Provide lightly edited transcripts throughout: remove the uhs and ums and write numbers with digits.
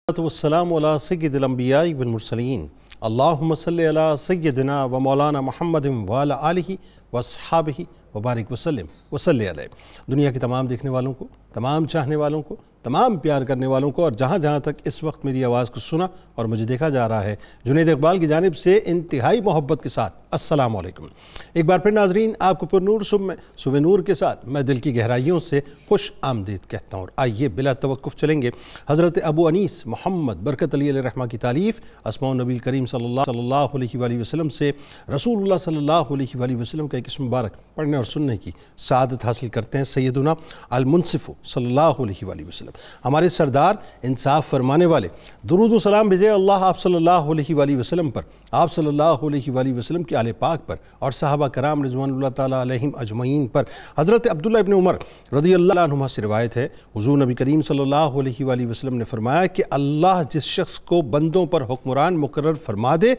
والسلام علی سید الانبیاء والمرسلین اللہم صلی علی سیدنا و مولانا محمد وعلی آلہ واصحابہ وبارک وسلم وصلی علیہ۔ دنیا کے تمام دیکھنے والوں کو، تمام چاہنے والوں کو، تمام پیار کرنے والوں کو اور جہاں جہاں تک اس وقت میری آواز کو سنا اور مجھے دیکھا جا رہا ہے، جنید اقبال کی جانب سے انتہائی محبت کے ساتھ السلام علیکم۔ ایک بار پھر ناظرین، آپ کو پر نور صبح نور کے ساتھ میں دل کی گہرائیوں سے خوش آمدید کہتا ہوں، اور آئیے بلا توقف چلیں گے حضرت ابو انیس محمد برکت علی علیہ الرحمہ کی تالیف اسماء النبی کریم صلی اللہ علیہ وآلہ وسلم سے رسول اللہ صلی اللہ علیہ وآلہ وسلم کا ایک اسم مبارک پڑھنے اور سننے کی سعادت حاصل کرتے ہیں۔ سیدنا المنصف صلی اللہ علیہ وآلہ وسلم، ہمارے سردار انصاف فرمانے والے، درود و سلام بھیجے اللہ آپ صلی اللہ علیہ وآلہ وسلم پر، آپ صلی اللہ علیہ وآلہ وسلم کے آل پاک پر اور صحابہ کرام رضوان اللہ تعالیٰ علیہم اجمعین پر۔ حضرت عبداللہ ابن عمر رضی اللہ عنہما سے روایت ہے، حضور نبی کریم صلی اللہ علیہ وآلہ وسلم نے فرمایا کہ اللہ جس شخص کو بندوں پر حکمران مقرر فرما دے،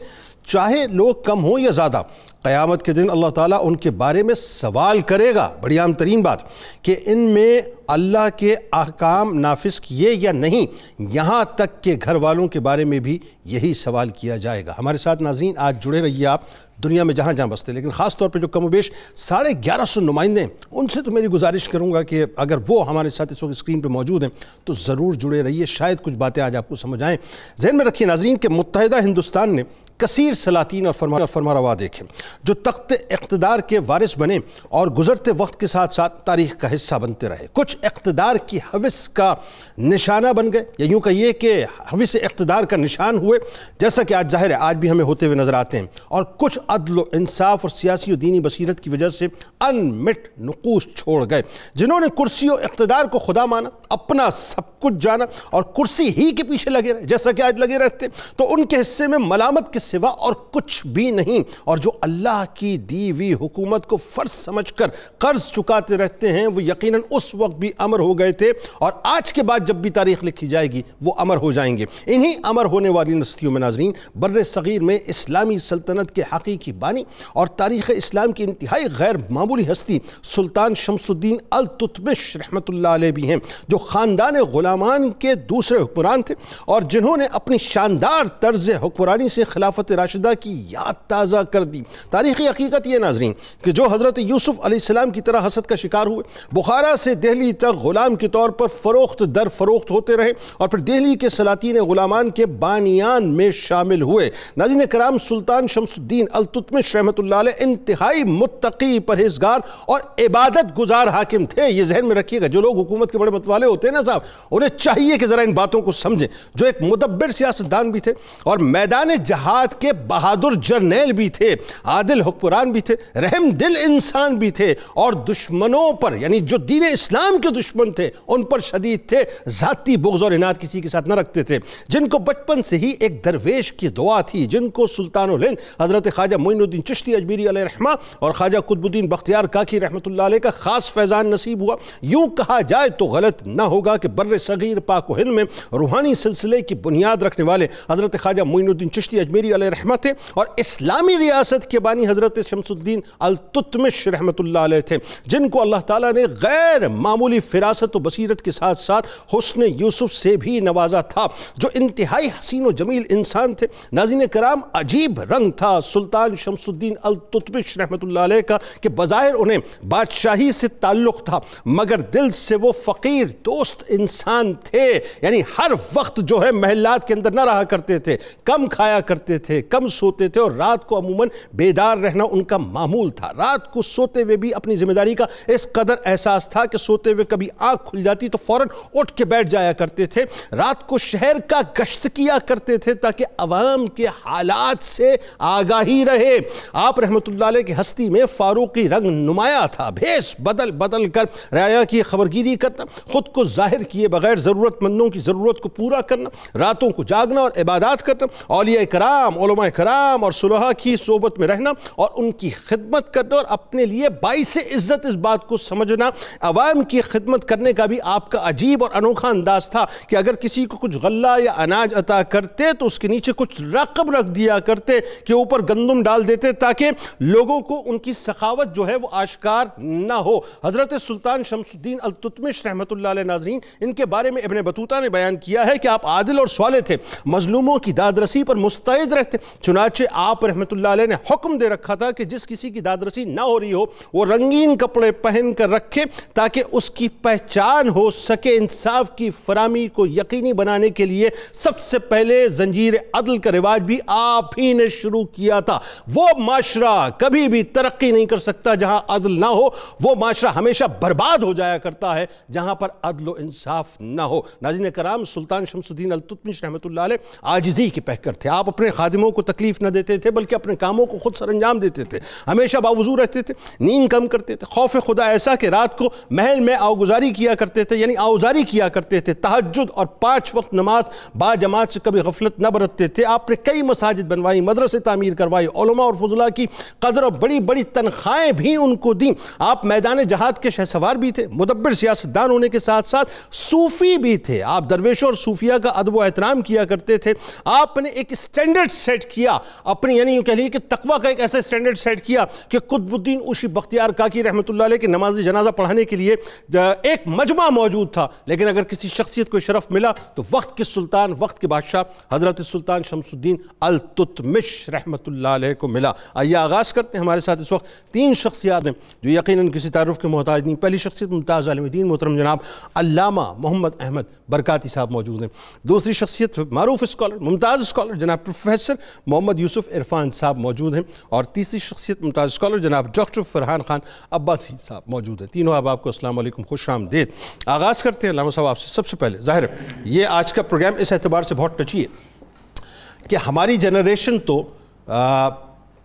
چاہے لوگ کم ہوں یا زیادہ، قیامت کے دن اللہ تعالیٰ ان کے بارے میں سوال کرے گا۔ بڑی عام ترین بات کہ ان میں اللہ کے احکام نافذ کیے یا نہیں، یہاں تک کہ گھر والوں کے بارے میں بھی یہی سوال کیا جائے گا۔ ہمارے ساتھ ناظرین آج جڑے رہیے آپ دنیا میں جہاں جہاں بستے، لیکن خاص طور پہ جو کم و بیش 1150 نمائندے ہیں، ان سے تو میری گزارش کروں گا کہ اگر وہ ہمارے ساتھ اس وقت اسکرین پہ موجود ہیں تو ضرور جڑے رہیے، شاید کچھ باتیں آج آپ کو سمجھ آئیں۔ ذہن میں رکھیے ناظرین کہ متحدہ ہندوستان نے کثیر سلاطین اور فرمانروا دیکھے جو تخت اقتدار کے وارث بنے اور گزرتے وقت کے ساتھ ساتھ تاریخ کا حصہ بنتے رہے۔ کچھ اقتدار کی حوث کا نشانہ بن گئے، یا یوں کہیے کہ حوث اقتدار کا نشان ہوئے، جیسا کہ آج ظاہر ہے آج بھی ہمیں ہوتے ہوئے نظر آتے ہیں، اور کچھ عدل و انصاف اور سیاسی و دینی بصیرت کی وجہ سے انمٹ نقوش چھوڑ گئے۔ جنہوں نے کرسی و اقتدار کو خدا مانا، اپنا سب کچھ جانا اور کرسی ہی کے پیچھے لگے رہے جیسا کہ آج لگے رہتے، تو ان کے حصے میں ملامت کے سوا اور کچھ بھی نہیں، اور جو اللہ کی دی ہوئی حکومت کو فرض سمجھ کر قرض چکاتے رہتے ہیں وہ یقیناً اس وقت بھی امر ہو گئے تھے، اور آج کے بعد جب بھی تاریخ لکھی جائے گی وہ امر ہو جائیں گے۔ انہی امر ہونے والی نسلیوں میں ناظرین بر صغیر میں اسلامی سلطنت کے حقیقی بانی اور تاریخ اسلام کی انتہائی غیر معمولی ہستی سلطان شمس الدین التتمش رحمۃ اللہ علیہ بھی ہیں، جو خاندان غلامان کے دوسرے حکمران تھے اور جنہوں نے اپنی شاندار طرز حکمرانی سے خلافت راشدہ کی یاد تازہ کر دی۔ تاریخی حقیقت یہ ناظرین کہ جو حضرت یوسف علیہ السلام کی طرح حسد کا شکار ہوئے، بخارا سے دہلی تک غلام کے طور پر فروخت در فروخت ہوتے رہے اور پھر دہلی کے سلاطین غلامان کے بانیان میں شامل ہوئے۔ ناظرین کرام، سلطان شمس الدین التتمش رحمۃ اللہ علیہ انتہائی متقی، پرہیزگار اور عبادت گزار حاکم تھے۔ یہ ذہن میں رکھیے گا، جو لوگ حکومت کے بڑے متوالے ہوتے ہیں نا صاحب، انہیں چاہیے کہ ذرا ان باتوں کو سمجھیں۔ جو ایک مدبر سیاستدان بھی تھے اور میدان جہاد کے بہادر جرنیل بھی تھے، عادل حکمران بھی تھے، رحم دل انسان بھی تھے، اور دشمنوں پر یعنی جو دین اسلام کے دشمن تھے ان پر شدید تھے، ذاتی بغض اور عناد کسی کے ساتھ نہ رکھتے تھے، جن کو بچپن سے ہی ایک درویش کی دعا تھی، جن کو سلطان الہند حضرت خواجہ معین الدین چشتی اجمیری علیہ الرحمہ اور خواجہ قطب الدین بختیار کاکی رحمۃ اللہ علیہ کا خاص فیضان نصیب ہوا۔ یوں کہا جائے تو غلط نہ ہوگا کہ بر صغیر پاک و ہند میں روحانی سلسلے کی بنیاد رکھنے والے حضرت خواجہ معین الدین چشتی اجمیری علیہ الرحمہ تھے، اور اسلامی ریاست کے بانی حضرت شمس الدین التتمش رحمۃ اللہ علیہ تھے، جن کو اللہ تعالیٰ نے غیر معمولی فراست و بصیرت کے ساتھ ساتھ حسن یوسف سے بھی نوازا تھا، جو انتہائی حسین و جمیل انسان تھے۔ ناظرین کرام، عجیب رنگ تھا سلطان شمس الدین التتمش رحمۃ اللہ علیہ کا کہ بظاہر انہیں بادشاہی سے تعلق تھا، مگر دل سے وہ فقیر دوست انسان تھے، یعنی ہر وقت جو ہے محلات کے اندر نہ رہا کرتے تھے، کم کھایا کرتے تھے، کم سوتے تھے، اور رات کو عموماً بیدار رہنا ان کا معمول تھا۔ رات کو سوتے ہوئے بھی اپنی ذمہ داری کا اس قدر احساس تھا کہ سوتے ہوئے کبھی آنکھ کھل جاتی تو فوراً اٹھ کے بیٹھ جایا کرتے تھے۔ رات کو شہر کا گشت کیا کرتے تھے تاکہ عوام کے حالات سے آگاہی رہے۔ آپ رحمۃ اللہ علیہ کی ہستی میں فاروقی رنگ نمایاں تھا، بھیس بدل بدل کر رعایا کی خبرگیری کرنا، خود کو ظاہر کیے بغیر ضرورت مندوں کی ضرورت کو پورا کرنا، راتوں کو جاگنا اور عبادات کرنا، اولیاء کرام کرام علماء کرام اور صلحاء کی صحبت میں رہنا اور ان کی خدمت کرنا اور اپنے لیے باعث عزت اس بات کو سمجھنا. عوام کی خدمت کرنے کا بھی آپ کا عجیب اور انوکھا انداز تھا کہ اگر کسی کو کچھ غلہ یا اناج عطا کرتے تو اس کے نیچے کچھ رقم رکھ دیا کرتے کہ اوپر گندم ڈال دیتے تاکہ لوگوں کو ان کی سخاوت جو ہے وہ آشکار نہ ہو. حضرت سلطان شمس الدین التتمش رحمۃ اللہ علیہ ناظرین، ان کے بارے میں ابن بطوطہ نے بیان کیا ہے کہ آپ عادل اور صالح تھے، مظلوموں کی داد رسی پر مستعد رہتے. چنانچہ آپ رحمۃ اللہ علیہ نے حکم دے رکھا تھا کہ جس کسی کی داد رسی نہ ہو رہی ہو وہ رنگین کپڑے پہن کر رکھے تاکہ اس کی پہچان ہو سکے. انصاف کی فراہمی کو یقینی بنانے کے لیے سب سے پہلے زنجیر عدل کا رواج بھی آپ ہی نے شروع کیا تھا. وہ معاشرہ کبھی بھی ترقی نہیں کر سکتا جہاں عدل نہ ہو، وہ معاشرہ ہمیشہ برباد ہو جایا کرتا ہے جہاں پر عدل و انصاف نہ ہو. ناظرین کرام، سلطان شمس الدین التتمش رحمۃ اللہ علیہ عاجزی کے پیکر تھے. آپ اپنے خادموں کو تکلیف نہ دیتے تھے بلکہ اپنے کاموں کو خود سر انجام دیتے تھے. ہمیشہ باوضو رہتے تھے، نیند کم کرتے تھے، خوف خدا ایسا کہ رات کو محل میں آوگزاری کیا کرتے تھے، یعنی آوزاری کیا کرتے تھے. تہجد اور 5 وقت نماز با جماعت سے کبھی غفلت نہ برتتے تھے. آپ نے کئی مساجد بنوائی، مدرسے تعمیر کروائی، علماء اور فضلاء کی قدر اور بڑی بڑی تنخواہیں بھی ان کو دیں. آپ میدان جہاد کے شہسوار بھی تھے، مدبر سیاستدان ہونے کے ساتھ ساتھ صوفی بھی تھے. آپ درویشوں اور صوفیہ کا ادب و احترام کیا کرتے تھے. آپ نے ایک سٹینڈرڈ سیٹ کیا اپنی، یعنی یوں کہہ لیے کہ تقوی کا ایک ایسا سٹینڈرڈ سیٹ کیا کہ قطب الدین اوشی بختیار کاکی رحمۃ اللہ علیہ کے نماز جنازہ پڑھانے کے لیے ایک مجمع موجود تھا. لیکن اگر کسی شخصیت کو شرف ملا تو وقت کے سلطان، وقت کے بادشاہ حضرت سلطان شمس الدین التتمش رحمۃ اللہ علیہ کو ملا. آئیے آغاز کرتے ہیں. ہمارے ساتھ اس وقت 3 شخصیات ہیں جو یقیناً کسی تعارف کے محتاج نہیں. پہلی شخصیت ممتاز عالم دین محترم جناب علامہ محمد احمد برکاتی صاحب موجود ہیں. دوسری شخصیت معروف اسکالر، ممتاز اسکالر جناب پروفیسر محمد یوسف عرفان صاحب موجود ہیں. اور تیسری شخصیت ممتاز اسکالر جناب ڈاکٹر فرحان خان عباسی صاحب موجود ہیں. تینوں آپ کو السلام علیکم، خوش آمدید. آغاز کرتے ہیں علامہ صاحب آپ سے. سب سے پہلے ظاہر ہے یہ آج کا پروگرام اس اعتبار سے بہت ٹچی ہے کہ ہماری جنریشن تو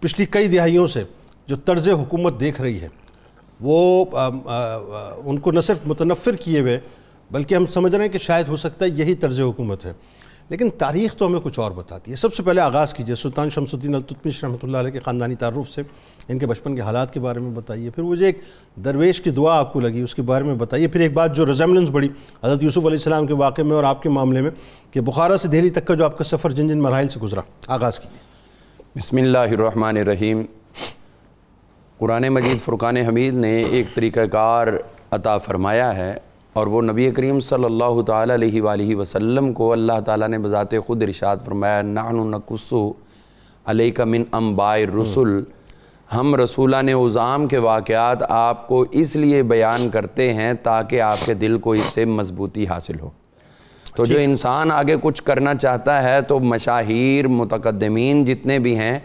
پچھلی کئی دہائیوں سے جو طرز حکومت دیکھ رہی ہے وہ ان کو نہ صرف متنفر کیے ہوئے بلکہ ہم سمجھ رہے ہیں کہ شاید ہو سکتا ہے یہی طرز حکومت ہے. لیکن تاریخ تو ہمیں کچھ اور بتاتی ہے. سب سے پہلے آغاز کیجئے سلطان شمس الدین التتمش رحمۃ اللہ علیہ کے خاندانی تعارف سے. ان کے بچپن کے حالات کے بارے میں بتائیے، پھر وہ جو ایک درویش کی دعا آپ کو لگی اس کے بارے میں بتائیے، پھر ایک بات جو ریزیمبلنس بڑی حضرت یوسف علیہ السلام کے واقعے میں اور آپ کے معاملے میں کہ بخارا سے دہلی تک کا جو آپ کا سفر جن جن مراحل سے گزرا. آغاز کیجئے. بسم اللہ الرحمن الرحیم. قرآن مجید فرقان حمید نے ایک طریقہ کار عطا فرمایا ہے اور وہ نبی کریم صلی اللہ تعالیٰ علیہ وآلہ وسلم کو اللہ تعالیٰ نے بذات خود ارشاد فرمایا نحن نقص علیک من انباء الرسل. ہم رسولان عظام کے واقعات آپ کو اس لیے بیان کرتے ہیں تاکہ آپ کے دل کو اس سے مضبوطی حاصل ہو. تو جو انسان آگے کچھ کرنا چاہتا ہے تو مشاہیر متقدمین جتنے بھی ہیں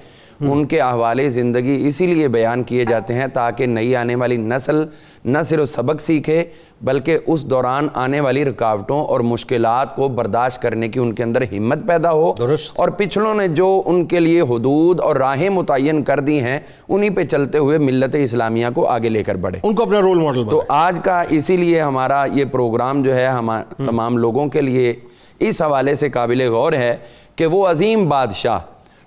ان کے احوال زندگی اسی لیے بیان کیے جاتے ہیں تاکہ نئی آنے والی نسل نہ صرف سبق سیکھے بلکہ اس دوران آنے والی رکاوٹوں اور مشکلات کو برداشت کرنے کی ان کے اندر ہمت پیدا ہو. اور پچھلوں نے جو ان کے لیے حدود اور راہیں متعین کر دی ہیں انہی پہ چلتے ہوئے ملت اسلامیہ کو آگے لے کر بڑھے، ان کو اپنا رول ماڈل بنائے. تو آج کا اسی لیے ہمارا یہ پروگرام جو ہے تمام لوگوں کے لیے اس حوالے سے قابل غور ہے کہ وہ عظیم بادشاہ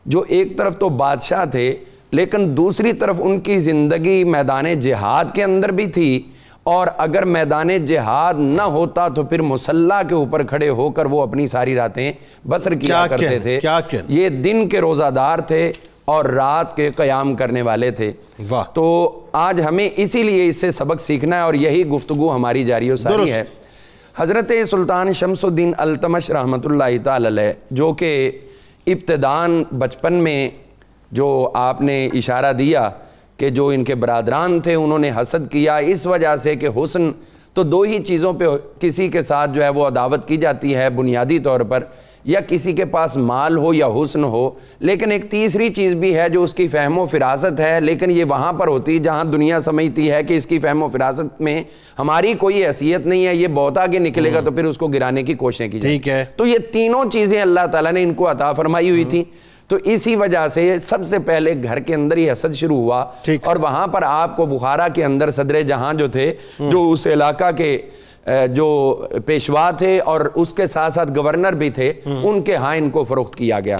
جو ایک طرف تو بادشاہ تھے لیکن دوسری طرف ان کی زندگی میدان جہاد کے اندر بھی تھی، اور اگر میدان جہاد نہ ہوتا تو پھر مسلح کے اوپر کھڑے ہو کر وہ اپنی ساری راتیں بسر کیا کرتے تھے. یہ دن کے روزہ دار تھے اور رات کے قیام کرنے والے تھے. تو آج ہمیں اسی لیے اس سے سبق سیکھنا ہے اور یہی گفتگو ہماری جاری و ساری ہے. حضرت سلطان شمس الدین التتمش رحمۃ اللہ تعالی علیہ جو کہ ابتدان بچپن میں جو آپ نے اشارہ دیا کہ جو ان کے برادران تھے انہوں نے حسد کیا اس وجہ سے کہ حسن تو 2 ہی چیزوں پہ کسی کے ساتھ جو ہے وہ عداوت کی جاتی ہے بنیادی طور پر، یا کسی کے پاس مال ہو یا حسن ہو، لیکن ایک تیسری چیز بھی ہے جو اس کی فہم و فراست ہے، لیکن یہ وہاں پر ہوتی جہاں دنیا سمجھتی ہے کہ اس کی فہم و فراست میں ہماری کوئی حیثیت نہیں ہے، یہ بہت آگے نکلے گا تو پھر اس کو گرانے کی کوششیں کی جائیں. تو یہ تینوں چیزیں اللہ تعالیٰ نے ان کو عطا فرمائی ہوئی تھی. تو اسی وجہ سے سب سے پہلے گھر کے اندر ہی حسد شروع ہوا، اور وہاں پر آپ کو بخارا کے اندر صدر جہاں جو تھے جو اس علاقہ کے جو پیشوا تھے اور اس کے ساتھ ساتھ گورنر بھی تھے ان کے ہاں ان کو فروخت کیا گیا.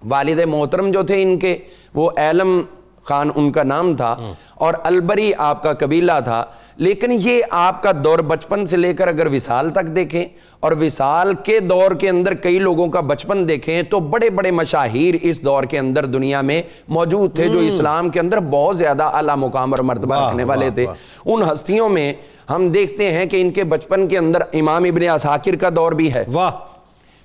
والد محترم جو تھے ان کے وہ عالم خان ان کا نام تھا اور البری آپ کا قبیلہ تھا، لیکن یہ آپ کا دور بچپن سے لے کر اگر وصال تک دیکھیں اور وصال کے دور کے اندر کئی لوگوں کا بچپن دیکھیں تو بڑے بڑے مشاہیر اس دور کے اندر دنیا میں موجود تھے جو اسلام کے اندر بہت زیادہ اعلیٰ مقام اور مرتبہ رکھنے والے تھے۔ ان ہستیوں میں ہم دیکھتے ہیں کہ ان کے بچپن کے اندر امام ابن عساکر کا دور بھی ہے،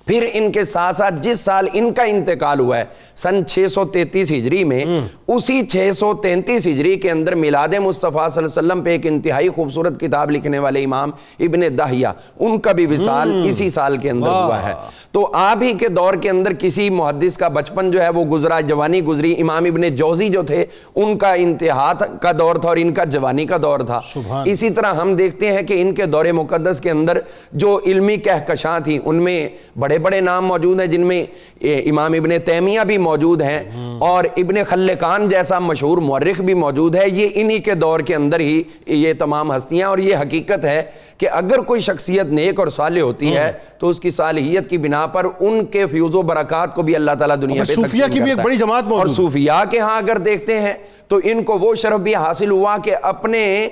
پھر ان کے ساتھ ساتھ جس سال ان کا انتقال ہوا ہے سن 633 ہجری میں، اسی 633 ہجری کے اندر میلاد مصطفیٰ صلی اللہ علیہ وسلم پہ ایک انتہائی خوبصورت کتاب لکھنے والے امام ابن دہیہ، ان کا بھی وصال اسی سال کے اندر ہوا ہے۔ تو آپ ہی کے دور کے اندر کسی محدث کا بچپن جو ہے وہ گزرا، جوانی گزری۔ امام ابن جوزی جو تھے ان کا انتہا کا دور تھا اور ان کا جوانی کا دور تھا۔ اسی طرح ہم دیکھتے ہیں کہ ان کے دور مقدس کے اندر جو علمی کہکشاں تھیں ان میں بڑے بڑے نام موجود ہیں، جن میں امام ابن تیمیہ بھی موجود ہیں اور ابن خلقان جیسا مشہور مورخ بھی موجود ہے۔ یہ انہی کے دور کے اندر ہی یہ تمام ہستیاں، اور یہ حقیقت ہے کہ اگر کوئی شخصیت نیک اور صالح ہوتی ہے تو اس کی صالحیت کی بنا پر ان کے فیوز و برکات کو بھی اللہ تعالیٰ دنیا پہ صوفیاء کی بھی ایک بڑی جماعت موجود ہے۔ اور صوفیاء کے ہاں اگر دیکھتے ہیں تو ان کو وہ شرف بھی حاصل ہوا کہ اپنے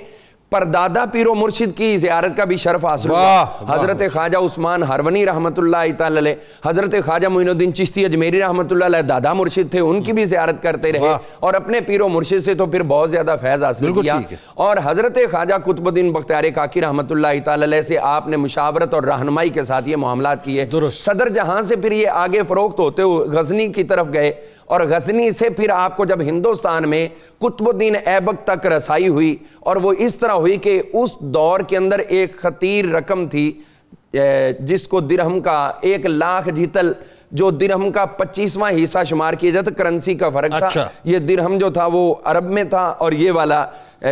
پردادا پیر و مرشد کی زیارت کا بھی شرف حاصل ہوا۔ حضرت خواجہ عثمان ہرونی رحمۃ اللہ تعالی علیہ، حضرت خواجہ معین الدین چشتی اجمیری رحمۃ اللہ علیہ دادا مرشد تھے، ان کی بھی زیارت کرتے رہے اور اپنے پیر و مرشد سے تو پھر بہت زیادہ فیض حاصل کیا۔ اور حضرت خواجہ قطب الدین بختیار کاکی رحمۃ اللہ تعالی علیہ سے آپ نے مشاورت اور رہنمائی کے ساتھ یہ معاملات کیے۔ صدر جہاں سے پھر یہ آگے فروخت ہوتے ہوئے غزنی کی طرف گئے اور غزنی سے پھر آپ کو جب ہندوستان میں قطب الدین ایبک تک رسائی ہوئی، اور وہ اس طرح ہوئی کہ اس دور کے اندر ایک خطیر رقم تھی جس کو درہم کا 1,00,000 جیتل، جو درہم کا 25واں حصہ شمار کیا جاتا، کرنسی کا فرق تھا۔ یہ درہم جو تھا وہ عرب میں تھا اور یہ والا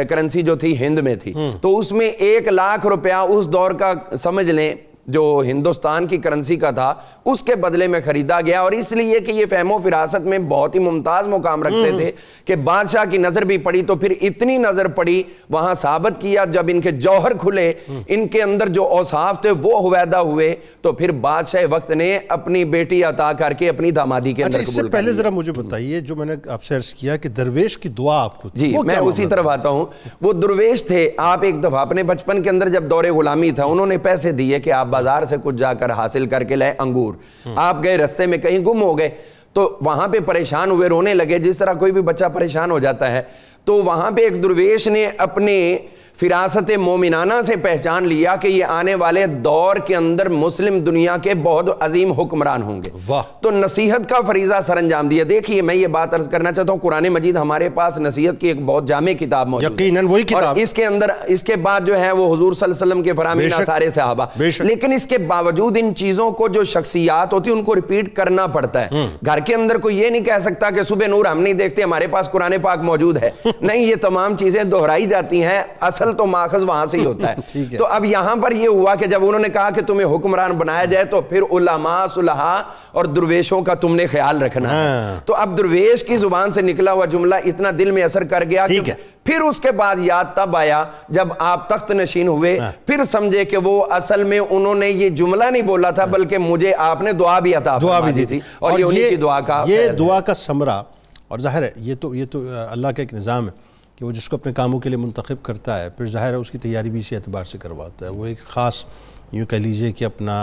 کرنسی جو تھی ہند میں تھی، تو اس میں 1,00,000 روپیہ اس دور کا سمجھ لیں جو ہندوستان کی کرنسی کا تھا اس کے بدلے میں خریدا گیا۔ اور اس لیے کہ یہ فہم و فراست میں بہت ہی ممتاز مقام رکھتے تھے کہ بادشاہ کی نظر بھی پڑی تو پھر اتنی نظر پڑی وہاں ثابت کیا، جب ان کے جوہر کھلے، ان کے اندر جو اوصاف تھے وہ ہویدا ہوئے، تو پھر بادشاہ وقت نے اپنی بیٹی عطا کر کے اپنی دامادی کے اندر قبول کر لیا۔ اس سے پہلے ذرا مجھے بتائیے، جو میں نے آپ سے عرض کیا کہ درویش کی دعا آپ کو، جی میں اسی طرف آتا ہوں۔ وہ درویش تھے، آپ ایک دفعہ اپنے بچپن کے اندر جب دور غلامی تھا، انہوں نے پیسے دیے کہ آپ بازار سے کچھ جا کر حاصل کر کے لائے انگور، آپ گئے رستے میں کہیں گم ہو گئے تو وہاں پہ پریشان ہوئے، رونے لگے جس طرح کوئی بھی بچہ پریشان ہو جاتا ہے۔ تو وہاں پہ ایک درویش نے اپنے فراست مومنانہ سے پہچان لیا کہ یہ آنے والے دور کے اندر مسلم دنیا کے بہت عظیم حکمران ہوں گے، تو نصیحت کا فریضہ سر انجام دیا۔ دیکھیے میں یہ بات عرض کرنا چاہتا ہوں، قرآن مجید ہمارے پاس نصیحت کی ایک بہت جامع کتاب موجود ہے، یقیناً وہی کتاب، اور اس کے اندر اس کے بعد جو ہے وہ حضور صلی اللہ علیہ وسلم کے فرامین آثار صحابہ، لیکن اس کے باوجود ان چیزوں کو جو شخصیات ہوتی ہیں ان کو ریپیٹ کرنا پڑتا ہے۔ گھر کے اندر کوئی یہ نہیں کہہ سکتا کہ صبح نور ہم نہیں دیکھتے، ہمارے پاس قرآن پاک موجود ہے، نہیں، یہ تمام چیزیں دہرائی جاتی ہیں، اصل تو ماخذ وہاں سے ہی ہوتا ہے۔ تو اب یہاں پر یہ ہوا کہ جب انہوں نے کہا کہ تمہیں حکمران بنایا جائے تو پھر علماء صلحاء اور درویشوں کا تم نے خیال رکھنا ہے۔ تو اب درویش کی زبان سے نکلا ہوا جملہ اتنا دل میں اثر کر گیا کہ پھر اس کے بعد یاد تب آیا جب آپ تخت نشین ہوئے، پھر سمجھے کہ وہ اصل میں انہوں نے یہ جملہ نہیں بولا تھا بلکہ مجھے آپ نے دعا بھی عطا فرما دی تھی، اور یہ انہی کی دعا کا یہ دعا کا ثمرہ۔ اور ظاہر ہے یہ تو اللہ کا ایک نظام ہے کہ وہ جس کو اپنے کاموں کے لیے منتخب کرتا ہے، پھر ظاہر ہے اس کی تیاری بھی اسی اعتبار سے کرواتا ہے۔ وہ ایک خاص یوں کہہ لیجئے کہ اپنا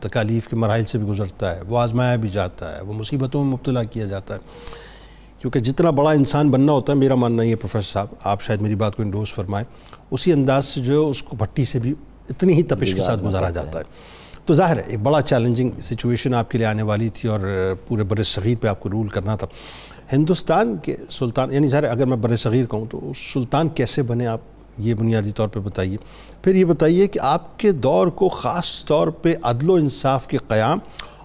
تکالیف کے مراحل سے بھی گزرتا ہے، وہ آزمایا بھی جاتا ہے، وہ مصیبتوں میں مبتلا کیا جاتا ہے، کیونکہ جتنا بڑا انسان بننا ہوتا ہے، میرا ماننا یہ پروفیسر صاحب، آپ شاید میری بات کو انڈورس فرمائیں، اسی انداز سے جو ہے اس کو بھٹی سے بھی اتنی ہی تپش کے ساتھ گزارا جاتا ہے۔ تو ظاہر ہے ایک بڑا چیلنجنگ سچویشن آپ کے لیے آنے والی تھی اور پورے بر صغیر پہ آپ کو رول کرنا تھا۔ ہندوستان کے سلطان، یعنی ظاہر اگر میں بر صغیر کہوں تو سلطان کیسے بنے آپ یہ بنیادی طور پہ بتائیے۔ پھر یہ بتائیے کہ آپ کے دور کو خاص طور پہ عدل و انصاف کے قیام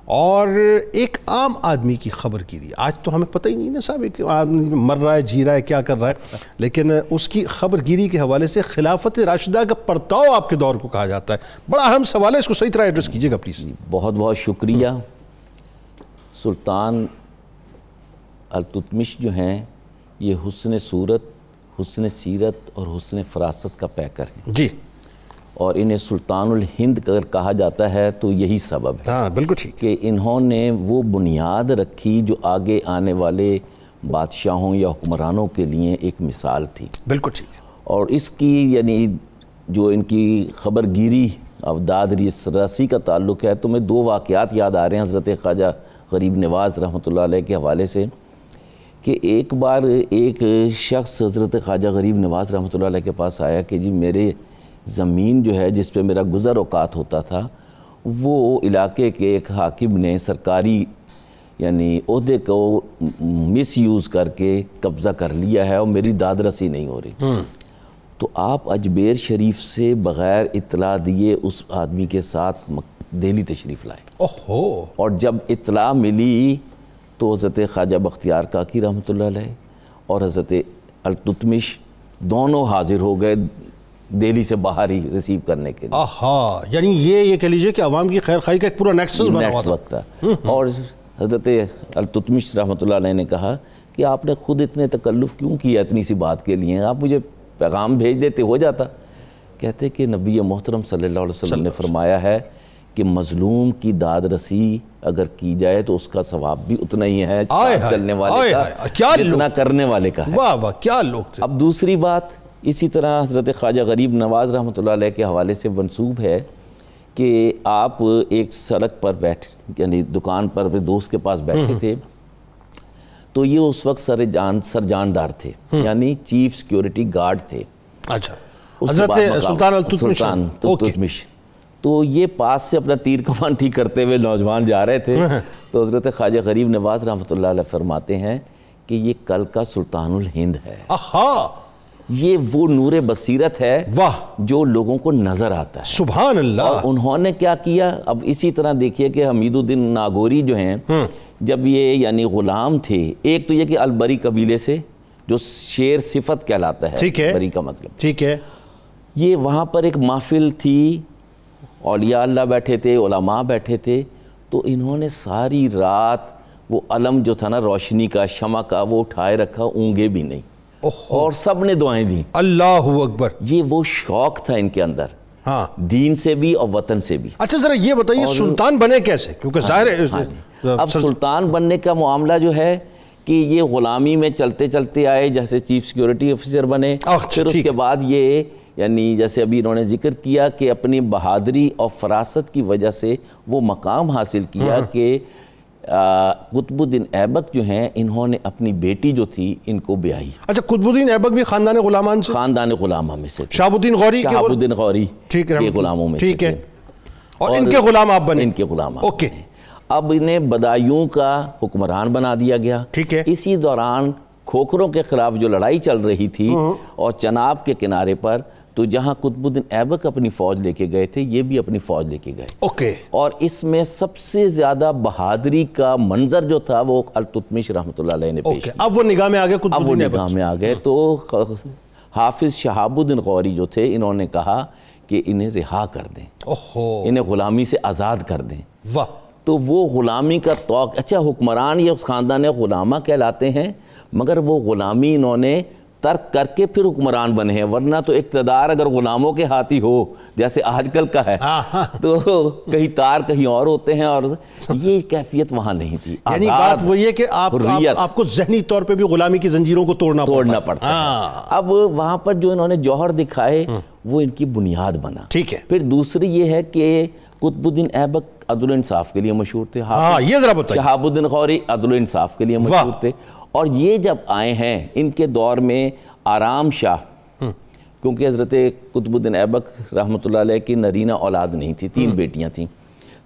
اور ایک عام آدمی کی خبر گیری، آج تو ہمیں پتہ ہی نہیں نا صاحب ایک آدمی مر رہا ہے، جی رہا ہے، کیا کر رہا ہے، لیکن اس کی خبر گیری کے حوالے سے خلافت راشدہ کا پرتاؤ آپ کے دور کو کہا جاتا ہے۔ بڑا اہم سوال ہے، اس کو صحیح طرح ایڈریس کیجیے گا پلیز۔ بہت بہت شکریہ۔ سلطان التتمش جو ہیں یہ حسن صورت، حسن سیرت اور حسن فراست کا پیکر ہیں۔ جی، اور انہیں سلطان الہند اگر کہا جاتا ہے تو یہی سبب ہے ہاں بالکل ٹھیک کہ انہوں نے وہ بنیاد رکھی جو آگے آنے والے بادشاہوں یا حکمرانوں کے لیے ایک مثال تھی. بالکل ٹھیک. اور اس کی یعنی جو ان کی خبر گیری اوداد رسی کا تعلق ہے تو میں 2 واقعات یاد آ رہے ہیں حضرت خواجہ غریب نواز رحمۃ اللہ علیہ کے حوالے سے کہ ایک بار ایک شخص حضرت خواجہ غریب نواز رحمۃ اللہ علیہ کے پاس آیا کہ جی میرے زمین جو ہے جس پہ میرا گزر اوقات ہوتا تھا وہ علاقے کے ایک حاکم نے سرکاری یعنی عہدے کو مس یوز کر کے قبضہ کر لیا ہے اور میری داد رسی نہیں ہو رہی. تو آپ اجمیر شریف سے بغیر اطلاع دیے اس آدمی کے ساتھ دہلی تشریف لائے. اوہو. اور جب اطلاع ملی تو حضرت خواجہ بختیار کاکی رحمۃ اللہ علیہ اور حضرت التتمش دونوں حاضر ہو گئے دہلی سے باہر ہی ریسیو کرنے کے لیے. آہا. یعنی یہ کہہ لیجئے کہ عوام کی خیر خواہی کا ایک پورا نیکسس بنا ہوا تھا. اور حضرت التتمش رحمۃ اللہ علیہ نے کہا کہ آپ نے خود اتنے تکلف کیوں کیا اتنی سی بات کے لیے, آپ مجھے پیغام بھیج دیتے ہو جاتا. کہتے کہ نبی محترم صلی اللہ علیہ وسلم نے فرمایا ہے کہ مظلوم کی داد رسی اگر کی جائے تو اس کا ثواب بھی اتنا ہی ہے چلنے والے کا جتنا کرنے والے کا ہے. واہ واہ کیا لوگ تھے. اب دوسری بات اسی طرح حضرت خواجہ غریب نواز رحمۃ اللہ علیہ کے حوالے سے منسوب ہے کہ آپ ایک سڑک پر بیٹھے یعنی دکان پر دوست کے پاس بیٹھے تھے تو یہ اس وقت سرجاندار تھے یعنی چیف سیکیورٹی گارڈ تھے. اچھا. حضرت سلطان التتمش. تو یہ پاس سے اپنا تیر کمان ٹھیک کرتے ہوئے نوجوان جا رہے تھے تو حضرت خواجہ غریب نواز رحمۃ اللہ علیہ فرماتے ہیں کہ یہ کل کا سلطان الہند ہے. یہ وہ نور بصیرت ہے جو لوگوں کو نظر آتا ہے. سبحان اللہ. اور انہوں نے کیا کیا, اب اسی طرح دیکھیے کہ حمید الدین ناگوری جو ہیں جب یہ یعنی غلام تھے, ایک تو یہ کہ البری قبیلے سے جو شیر صفت کہلاتا ہے, بری کا مطلب ٹھیک ہے, یہ وہاں پر ایک محفل تھی, اولیاء اللہ بیٹھے تھے, علماء بیٹھے تھے, تو انہوں نے ساری رات وہ علم جو تھا نا روشنی کا شمع کا وہ اٹھائے رکھا, اونگے بھی نہیں, اور سب نے دعائیں دیں. اللہ اکبر. یہ وہ شوق تھا ان کے اندر, دین سے بھی اور وطن سے بھی. اچھا ذرا یہ بتائیے سلطان بنے کیسے, کیونکہ ظاہر ہے اب سلطان بننے کا معاملہ جو ہے کہ یہ غلامی میں چلتے چلتے آئے, جیسے چیف سیکیورٹی آفیسر بنے, پھر اس کے بعد یہ یعنی جیسے ابھی انہوں نے ذکر کیا کہ اپنی بہادری اور فراست کی وجہ سے وہ مقام حاصل کیا کہ قطب الدین ایبک جو ہیں انہوں نے اپنی بیٹی جو تھی ان کو بیائی. اچھا قطب الدین ایبک بھی خاندان غلامان سے, خاندان غلامہ میں سے, شہاب الدین غوری کے غلاموں میں سے تھے, اور ان کے غلام آپ بنے. ان کے غلام. اوکے. اب انہیں بدایوں کا حکمران بنا دیا گیا. ٹھیک ہے. اسی دوران کھوکھروں کے خلاف جو لڑائی چل رہی تھی اور چناب کے کنارے پر, تو جہاں قطب الدین ایبک اپنی فوج لے کے گئے تھے یہ بھی اپنی فوج لے کے گئے. اوکے. اور اس میں سب سے زیادہ بہادری کا منظر جو تھا وہ التتمش رحمۃ اللہ علیہ نے پیش کیا. اب وہ نگاہ میں آ گئے قطب الدین ایبک. اب وہ نگاہ میں آ گئے تو حافظ شہاب الدین غوری جو تھے انہوں نے کہا کہ انہیں رہا کر دیں, انہیں غلامی سے آزاد کر دیں. واہ. تو وہ غلامی کا توق, اچھا حکمران یہ خاندان غلامہ کہلاتے ہیں مگر وہ غلامی انہوں نے ترک کر کے پھر حکمران بنے ہیں, ورنہ تو اقتدار اگر غلاموں کے ہاتھی ہو جیسے آج کل کا ہے تو کہیں تار کہیں اور ہوتے ہیں, اور یہ کیفیت وہاں نہیں تھی. یعنی بات وہ یہ کہ آپ کو ذہنی طور پہ بھی غلامی کی زنجیروں کو توڑنا پڑتا ہے. اب وہاں پر جو انہوں نے جوہر دکھائے وہ ان کی بنیاد بنا. ٹھیک ہے. پھر دوسری یہ ہے کہ قطب الدین ایبک عدل و انصاف کے لیے مشہور تھے, یہ ذرا بتائیے. شہاب الدین غوری عدل و انصاف کے لیے مشہور تھے. اور یہ جب آئے ہیں ان کے دور میں آرام شاہ, کیونکہ حضرت قطب الدین ایبک رحمۃ اللہ علیہ کی نرینہ اولاد نہیں تھی, 3 بیٹیاں تھیں,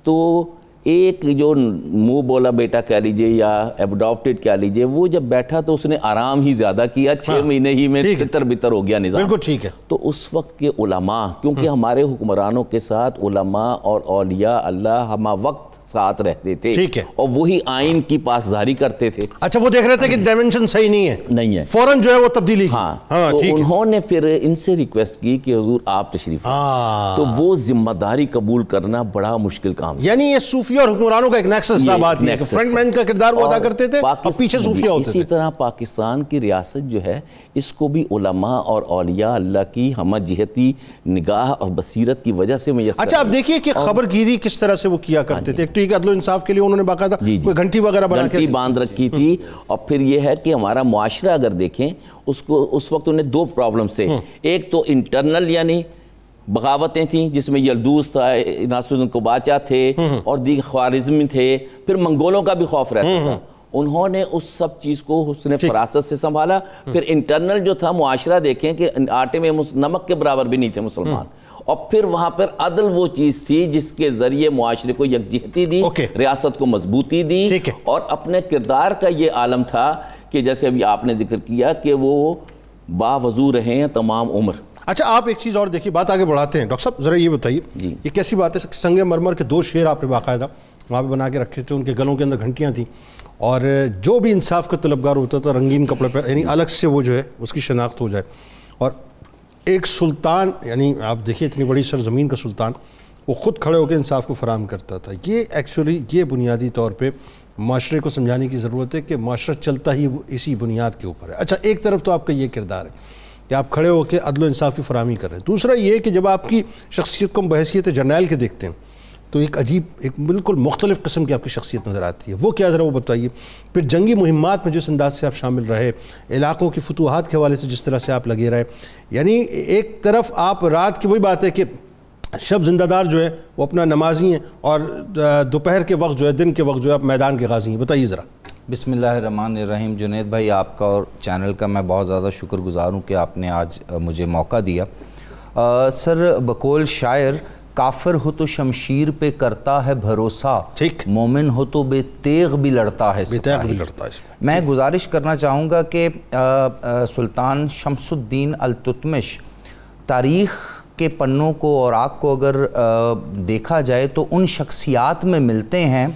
تو ایک جو منہ بولا بیٹا کہہ لیجئے یا ایڈاپٹڈ کہہ لیجئے, وہ جب بیٹھا تو اس نے آرام ہی زیادہ کیا, 6 مہینے ہی میں تتر بتر ہو گیا نظام. بالکل ٹھیک ہے. تو اس وقت کے علماء, کیونکہ ہمارے حکمرانوں کے ساتھ علماء اور اولیاء اللہ ہمہ وقت ساتھ رہتے تھے, ٹھیک ہے, اور وہی آئین کی پاسداری کرتے تھے. اچھا وہ دیکھ رہے تھے کہ ڈائمنشن صحیح نہیں ہے, فوراً جو ہے وہ تبدیلی. تو انہوں نے پھر ان سے ریکویسٹ کی کہ حضور آپ تشریف, تو وہ ذمہ داری قبول کرنا بڑا مشکل کام. یعنی یہ صوفی صوفیہ اور حکمرانوں کا ایک نیکسس بات ہے کہ فرنٹ مین کا کردار وہ ادا کرتے تھے اور پیچھے صوفیہ ہوتے تھے. اسی طرح پاکستان کی ریاست جو ہے اس کو بھی علماء اور اولیاء اللہ کی ہمہ جہتی نگاہ اور بصیرت کی وجہ سے میسر. اچھا آپ دیکھیے کہ خبر گیری کس طرح سے وہ کیا کرتے تھے. ایک تو یہ عدل و انصاف کے لیے انہوں نے باقاعدہ کوئی گھنٹی وغیرہ بنا کے باندھ رکھی تھی. اور پھر یہ ہے کہ ہمارا معاشرہ اگر دیکھیں اس وقت انہیں دو پرابلمز تھے. ایک تو انٹرنل یعنی بغاوتیں تھیں جس میں یلدوز تھا, ناصر الدین کوباچا تھے اور دیگر خوارزمی تھے. پھر منگولوں کا بھی خوف رہتا تھا. انہوں نے اس سب چیز کو حسن فراست سے سنبھالا. پھر انٹرنل جو تھا معاشرہ دیکھیں کہ آٹے میں نمک کے برابر بھی نہیں تھے مسلمان. اور پھر وہاں پر عدل وہ چیز تھی جس کے ذریعے معاشرے کو یکجہتی دی, ریاست کو مضبوطی دی, اور اپنے کردار کا یہ عالم تھا کہ جیسے ابھی آپ نے ذکر کیا کہ وہ باوضو رہے ہیں تمام عمر. اچھا آپ ایک چیز اور دیکھیے, بات آگے بڑھاتے ہیں. ڈاکٹر صاحب ذرا یہ بتائیے یہ کیسی بات ہے, سنگ مرمر کے 2 شیر آپ نے باقاعدہ وہاں پہ بنا کے رکھے تھے, ان کے گلوں کے اندر گھنٹیاں تھیں, اور جو بھی انصاف کا طلبگار ہوتا تھا رنگین کپڑے پہ, یعنی الگ سے وہ جو ہے اس کی شناخت ہو جائے. اور ایک سلطان, یعنی آپ دیکھیے اتنی بڑی سرزمین کا سلطان, وہ خود کھڑے ہو کے انصاف کو فراہم کرتا تھا. یہ ایکچولی یہ بنیادی طور پہ معاشرے کو سمجھانے کی ضرورت ہے کہ معاشرہ چلتا ہی اسی بنیاد کے اوپر ہے. اچھا ایک طرف تو آپ کا یہ کردار ہے کہ آپ کھڑے ہو کے عدل و انصاف کی فراہمی کر رہے ہیں. دوسرا یہ کہ جب آپ کی شخصیت کو ہم بحیثیت جرنیل کے دیکھتے ہیں تو ایک عجیب, ایک بالکل مختلف قسم کی آپ کی شخصیت نظر آتی ہے. وہ کیا ذرا وہ بتائیے. پھر جنگی مہمات میں جس انداز سے آپ شامل رہے, علاقوں کی فتوحات کے حوالے سے جس طرح سے آپ لگے رہے, یعنی ایک طرف آپ رات کی وہی بات ہے کہ شب زندہ دار جو ہے وہ اپنا نمازی ہیں اور دوپہر کے وقت جو ہے, دن کے وقت جو ہے آپ میدان کے غازی ہیں. بتائیے ذرا. بسم اللہ الرحمن الرحیم. جنید بھائی آپ کا اور چینل کا میں بہت زیادہ شکر گزار ہوں کہ آپ نے آج مجھے موقع دیا. سر بقول شاعر, کافر ہو تو شمشیر پہ کرتا ہے بھروسہ, مومن ہو تو بے تیغ بھی لڑتا ہے سپاہی. میں گزارش کرنا چاہوں گا کہ سلطان شمس الدین التتمش تاریخ کے پنوں کو اور آگ کو اگر دیکھا جائے تو ان شخصیات میں ملتے ہیں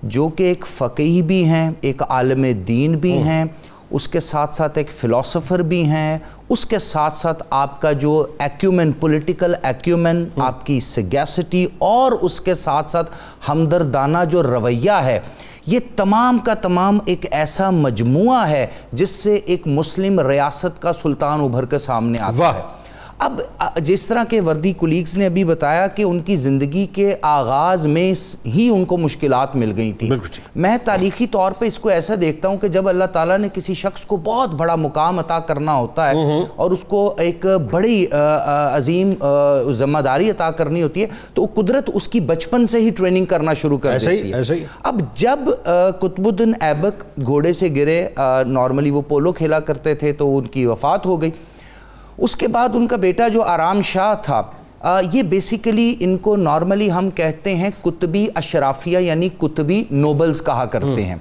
جو کہ ایک فقیہ بھی ہیں, ایک عالم دین بھی ہیں, اس کے ساتھ ساتھ ایک فلاسفر بھی ہیں, اس کے ساتھ ساتھ آپ کا جو ایکیومن, پولیٹیکل ایکیومن, آپ کی سگیسٹی, اور اس کے ساتھ ساتھ ہمدردانہ جو رویہ ہے, یہ تمام کا تمام ایک ایسا مجموعہ ہے جس سے ایک مسلم ریاست کا سلطان ابھر کے سامنے آتا ہے. اب جس طرح کے وردی کولیگز نے ابھی بتایا کہ ان کی زندگی کے آغاز میں ہی ان کو مشکلات مل گئی تھی. میں تاریخی طور پہ اس کو ایسا دیکھتا ہوں کہ جب اللہ تعالیٰ نے کسی شخص کو بہت بڑا مقام عطا کرنا ہوتا ہے اور اس کو ایک بڑی عظیم ذمہ داری عطا کرنی ہوتی ہے تو قدرت اس کی بچپن سے ہی ٹریننگ کرنا شروع کر دیتی ہے. اب جب قطب الدین ایبک گھوڑے سے گرے, نارملی وہ پولو کھیلا کرتے تھے, تو ان کی وفات ہو گئی. اس کے بعد ان کا بیٹا جو آرام شاہ تھا, یہ بیسیکلی ان کو نارملی ہم کہتے ہیں قطبی اشرافیہ یعنی قطبی نوبلز کہا کرتے ہیں.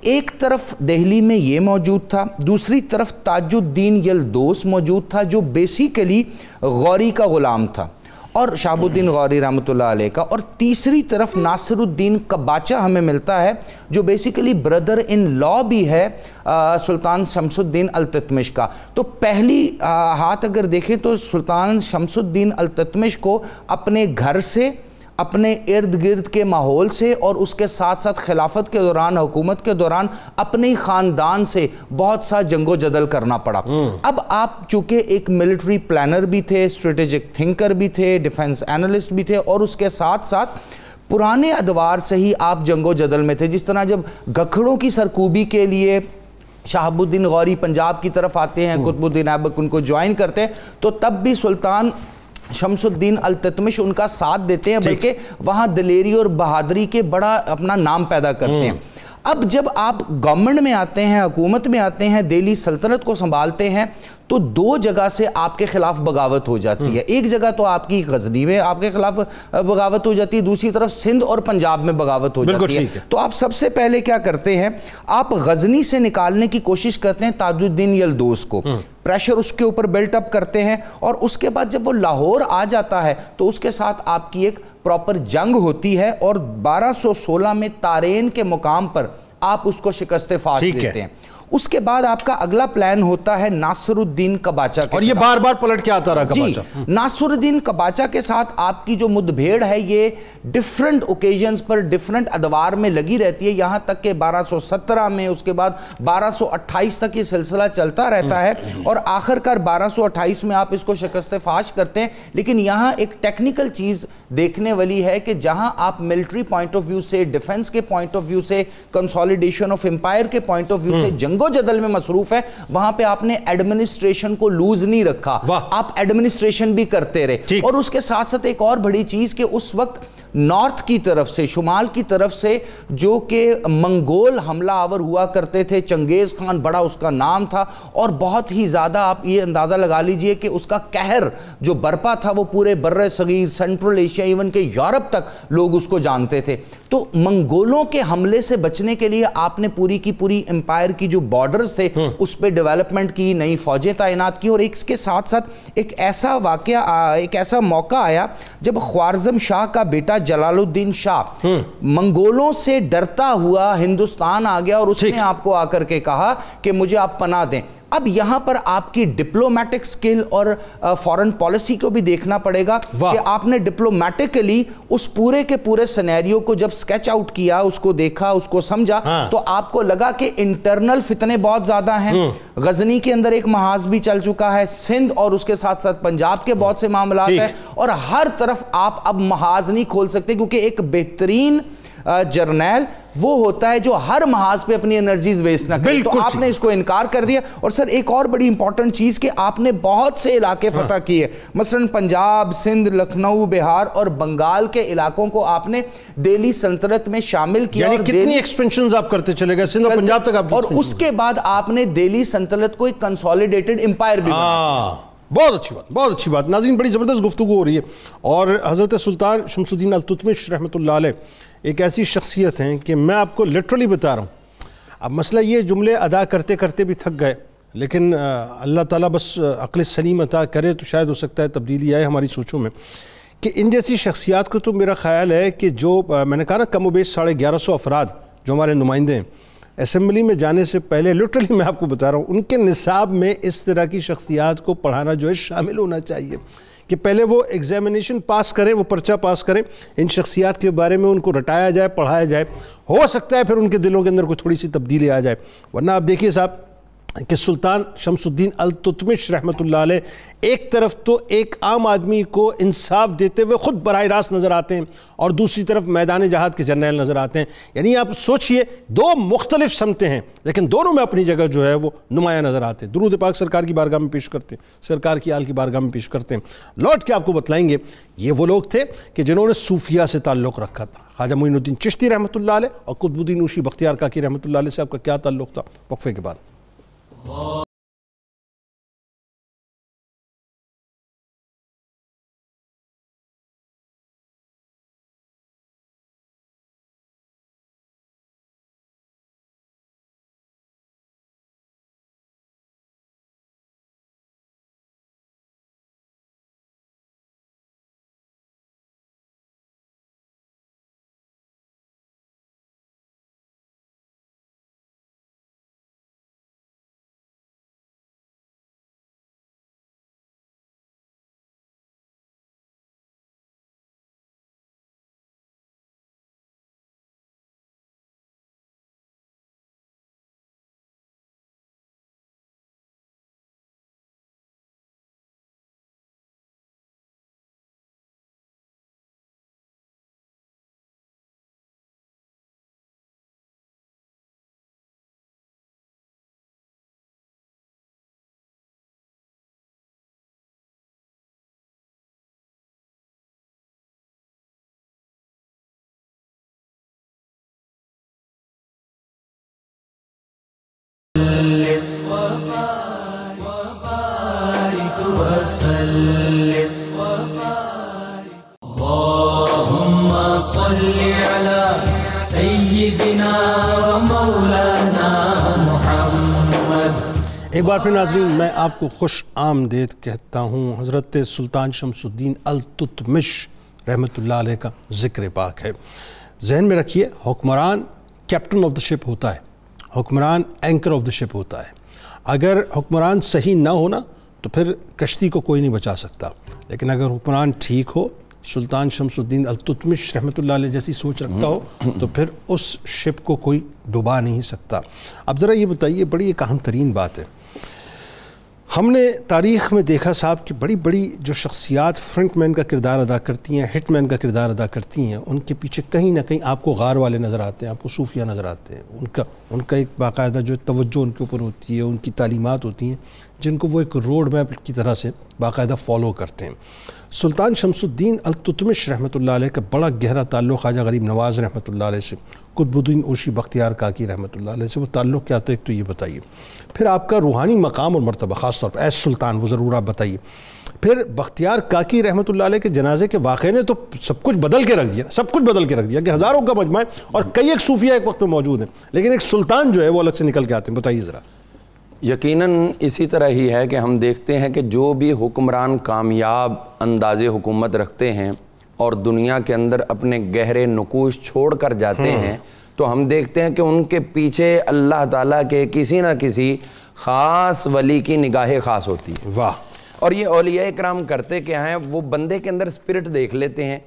ایک طرف دہلی میں یہ موجود تھا, دوسری طرف تاج الدین یلدوس موجود تھا جو بیسیکلی غوری کا غلام تھا, اور شہاب الدین غوری رحمۃ اللہ علیہ کا, اور تیسری طرف ناصر الدین کوباچا ہمیں ملتا ہے جو بیسیکلی بردر ان لا بھی ہے سلطان شمس الدین التتمش کا. تو پہلی ہاتھ اگر دیکھیں تو سلطان شمس الدین التتمش کو اپنے گھر سے, اپنے ارد گرد کے ماحول سے, اور اس کے ساتھ ساتھ خلافت کے دوران, حکومت کے دوران اپنے ہی خاندان سے بہت سا جنگ و جدل کرنا پڑا. اب آپ چونکہ ایک ملٹری پلانر بھی تھے, اسٹریٹجک تھنکر بھی تھے, ڈیفنس اینالسٹ بھی تھے, اور اس کے ساتھ ساتھ پرانے ادوار سے ہی آپ جنگ و جدل میں تھے. جس طرح جب گکھڑوں کی سرکوبی کے لیے شہاب الدین غوری پنجاب کی طرف آتے ہیں, قطب الدین ایبک ان کو جوائن کرتے ہیں, تو تب بھی سلطان شمس الدین التتمش ان کا ساتھ دیتے ہیں, بلکہ وہاں دلیری اور بہادری کے بڑا اپنا نام پیدا کرتے ہیں. اب جب آپ گورنمنٹ میں آتے ہیں, حکومت میں آتے ہیں, دہلی سلطنت کو سنبھالتے ہیں, تو 2 جگہ سے آپ کے خلاف بغاوت ہو جاتی ہے. ایک جگہ تو آپ کی غزنی میں آپ کے خلاف بغاوت ہو جاتی ہے, دوسری طرف سندھ اور پنجاب میں بغاوت ہو جاتی ہے. تو آپ سب سے پہلے کیا کرتے ہیں, آپ غزنی سے نکالنے کی کوشش کرتے ہیں تاج الدین یلدوس کو, پریشر اس کے اوپر بلٹ اپ کرتے ہیں, اور اس کے بعد جب وہ لاہور آ جاتا ہے تو اس کے ساتھ آپ کی ایک پراپر جنگ ہوتی ہے, اور 1216 میں تارین کے مقام پر آپ اس کو شکست فاش دیتے ہیں. اس کے بعد آپ کا اگلا پلان ہوتا ہے ناصر الدین قباچہ کے، اور یہ بار بار پلٹ کے آتا رہا قباچہ۔ ناصر الدین قباچہ کے ساتھ آپ کی جو مدبھیڑ ہے یہ ڈیفرنٹ اوکیجنز پر ڈیفرنٹ ادوار میں لگی رہتی ہے، یہاں تک کہ 1217 میں، اس کے بعد 1228 تک یہ سلسلہ چلتا رہتا ہے، اور آخر کار 1228 میں آپ اس کو شکست فاش کرتے ہیں۔ لیکن یہاں ایک ٹیکنیکل چیز دیکھنے والی ہے کہ جہاں آپ ملٹری پوائنٹ آف ویو سے، ڈیفنس کے پوائنٹ آف ویو سے، کنسولیڈیشن آف امپائر کے پوائنٹ آف ویو سے جنگ و جدل میں مصروف ہے، وہاں پہ آپ نے ایڈمنسٹریشن کو لوز نہیں رکھا، آپ ایڈمنسٹریشن بھی کرتے رہے۔ اور اس کے ساتھ ساتھ ایک اور بڑی چیز کہ اس وقت نارتھ کی طرف سے، شمال کی طرف سے جو کہ منگول حملہ آور ہوا کرتے تھے، چنگیز خان بڑا اس کا نام تھا، اور بہت ہی زیادہ آپ یہ اندازہ لگا لیجئے کہ اس کا قہر جو برپا تھا وہ پورے بر صغیر، سینٹرل ایشیا، ایون کہ یورپ تک لوگ اس کو جانتے تھے۔ تو منگولوں کے حملے سے بچنے کے لیے آپ نے پوری کی پوری امپائر کی جو بارڈرز تھے اس پہ ڈیولپمنٹ کی، نئی فوجیں تعینات کی، اور اس کے ساتھ ساتھ ایک ایسا واقعہ، ایک ایسا موقع آیا جب خوارزم شاہ کا بیٹا جلال الدین شاہ منگولوں سے ڈرتا ہوا ہندوستان آ گیا، اور اس نے آپ کو آ کر کے کہا کہ مجھے آپ پناہ دیں۔ اب یہاں پر آپ کی ڈپلومیٹک سکل اور فورن پالیسی کو بھی دیکھنا پڑے گا کہ آپ نے ڈپلومیٹکلی اس پورے کے پورے سینیریو کو جب سکیچ آؤٹ کیا، اس کو دیکھا، اس کو سمجھا، تو آپ کو لگا کہ انٹرنل فتنے بہت زیادہ ہیں۔ غزنی کے اندر ایک محاذ بھی چل چکا ہے، سندھ اور اس کے ساتھ ساتھ پنجاب کے بہت سے معاملات ہیں، اور ہر طرف آپ اب محاذ نہیں کھول سکتے، کیونکہ ایک بہترین جرنیل وہ ہوتا ہے جو ہر محاذ پہ اپنی انرجیز ویسٹ نہ کرے۔ تو آپ نے اس کو انکار کر دیا۔ اور سر ایک اور بڑی امپورٹنٹ چیز کہ آپ نے بہت سے علاقے فتح کیے، مثلا پنجاب، سندھ، لکھنؤ، بہار اور بنگال کے علاقوں کو آپ نے دہلی سلطنت میں شامل کیا، یعنی کتنی ایکسپینشنز آپ کرتے چلے گئے سندھ اور پنجاب تک آپ کی، اور اس کے بعد آپ نے دہلی سلطنت کو ایک کنسولیڈیٹڈ امپائر بھی بنایا۔ بہت اچھی بات، بہت اچھی بات۔ ناظرین بڑی زبردست گفتگو ہو رہی ہے، اور حضرت سلطان شمس الدین التتمش رحمۃ اللہ علیہ ایک ایسی شخصیت ہیں کہ میں آپ کو لٹرلی بتا رہا ہوں۔ اب مسئلہ یہ جملے ادا کرتے کرتے بھی تھک گئے، لیکن اللہ تعالیٰ بس عقل سلیم عطا کرے تو شاید ہو سکتا ہے تبدیلی آئے ہماری سوچوں میں، کہ ان جیسی شخصیات کو تو میرا خیال ہے کہ جو میں نے کہا نا کم و بیش 1150 افراد جو ہمارے نمائندے ہیں، اسمبلی میں جانے سے پہلے لٹرلی میں آپ کو بتا رہا ہوں ان کے نصاب میں اس طرح کی شخصیات کو پڑھانا جو ہے شامل ہونا چاہیے، کہ پہلے وہ ایگزامینیشن پاس کریں، وہ پرچہ پاس کریں، ان شخصیات کے بارے میں ان کو رٹایا جائے، پڑھایا جائے، ہو سکتا ہے پھر ان کے دلوں کے اندر کوئی تھوڑی سی تبدیلی آ جائے۔ ورنہ آپ دیکھیے صاحب کہ سلطان شمس الدین التتمش رحمۃ اللہ علیہ ایک طرف تو ایک عام آدمی کو انصاف دیتے ہوئے خود براہ راست نظر آتے ہیں، اور دوسری طرف میدان جہاد کے جرنیل نظر آتے ہیں۔ یعنی آپ سوچئے دو مختلف سمتیں ہیں، لیکن دونوں میں اپنی جگہ جو ہے وہ نمایاں نظر آتے ہیں۔ درود پاک سرکار کی بارگاہ میں پیش کرتے ہیں، سرکار کی آل کی بارگاہ میں پیش کرتے ہیں۔ لوٹ کے آپ کو بتلائیں گے یہ وہ لوگ تھے کہ جنہوں نے صوفیہ سے تعلق رکھا تھا۔ خواجہ معین الدین چشتی رحمۃ اللہ علیہ اور قطب الدین نوشی بختیار کاکی رحمۃ اللہ علیہ سے آپ کا کیا تعلق تھا؟ وقفے کے بعد۔ اللهم صل على سيدنا ومولانا محمد۔ ایک بار پھر ناظرین میں آپ کو خوش آمدید کہتا ہوں۔ حضرت سلطان شمس الدین التتمش رحمۃ اللہ علیہ کا ذکر پاک ہے۔ ذہن میں رکھیے حکمران کیپٹن آف دا شپ ہوتا ہے، حکمران اینکر آف دا شپ ہوتا ہے. اگر حکمران صحیح نہ ہونا تو پھر کشتی کو کوئی نہیں بچا سکتا, لیکن اگر حکمران ٹھیک ہو, سلطان شمس الدین التتمش رحمۃ اللہ علیہ جیسی سوچ رکھتا ہو, تو پھر اس شپ کو کوئی ڈبا نہیں سکتا. اب ذرا یہ بتائیے, بڑی ایک اہم ترین بات ہے, ہم نے تاریخ میں دیکھا صاحب کہ بڑی بڑی جو شخصیات فرنٹ مین کا کردار ادا کرتی ہیں, ہٹ مین کا کردار ادا کرتی ہیں, ان کے پیچھے کہیں نہ کہیں آپ کو غار والے نظر آتے ہیں, آپ کو صوفیہ نظر آتے ہیں. ان کا ایک باقاعدہ جو توجہ ان کے اوپر ہوتی ہے, ان کی تعلیمات ہوتی ہیں جن کو وہ ایک روڈ میپ کی طرح سے باقاعدہ فالو کرتے ہیں. سلطان شمس الدین التتمش رحمۃ اللہ علیہ کا بڑا گہرا تعلق خواجہ غریب نواز رحمۃ اللہ علیہ سے, قطب الدین اوشی بختیار کاکی رحمۃ اللہ علیہ سے, وہ تعلق کیا تھا, ایک تو یہ بتائیے. پھر آپ کا روحانی مقام اور مرتبہ خاص طور پر ایس سلطان, وہ ضرور آپ بتائیے. پھر بختیار کاکی رحمۃ اللہ علیہ کے جنازے کے واقعے نے تو سب کچھ بدل کے رکھ دیا, سب کچھ بدل کے رکھ دیا کہ ہزاروں کا مجمع ہے اور کئی ایک صوفیہ ایک وقت میں موجود ہیں, لیکن ایک سلطان جو ہے وہ الگ سے نکل کے آتے ہیں. بتائیے ذرا. یقیناً اسی طرح ہی ہے کہ ہم دیکھتے ہیں کہ جو بھی حکمران کامیاب انداز حکومت رکھتے ہیں اور دنیا کے اندر اپنے گہرے نقوش چھوڑ کر جاتے ہیں, تو ہم دیکھتے ہیں کہ ان کے پیچھے اللہ تعالیٰ کے کسی نہ کسی خاص ولی کی نگاہ خاص ہوتی ہے. واہ. اور یہ اولیاء کرام کرتے کیا ہیں, وہ بندے کے اندر اسپرٹ دیکھ لیتے ہیں,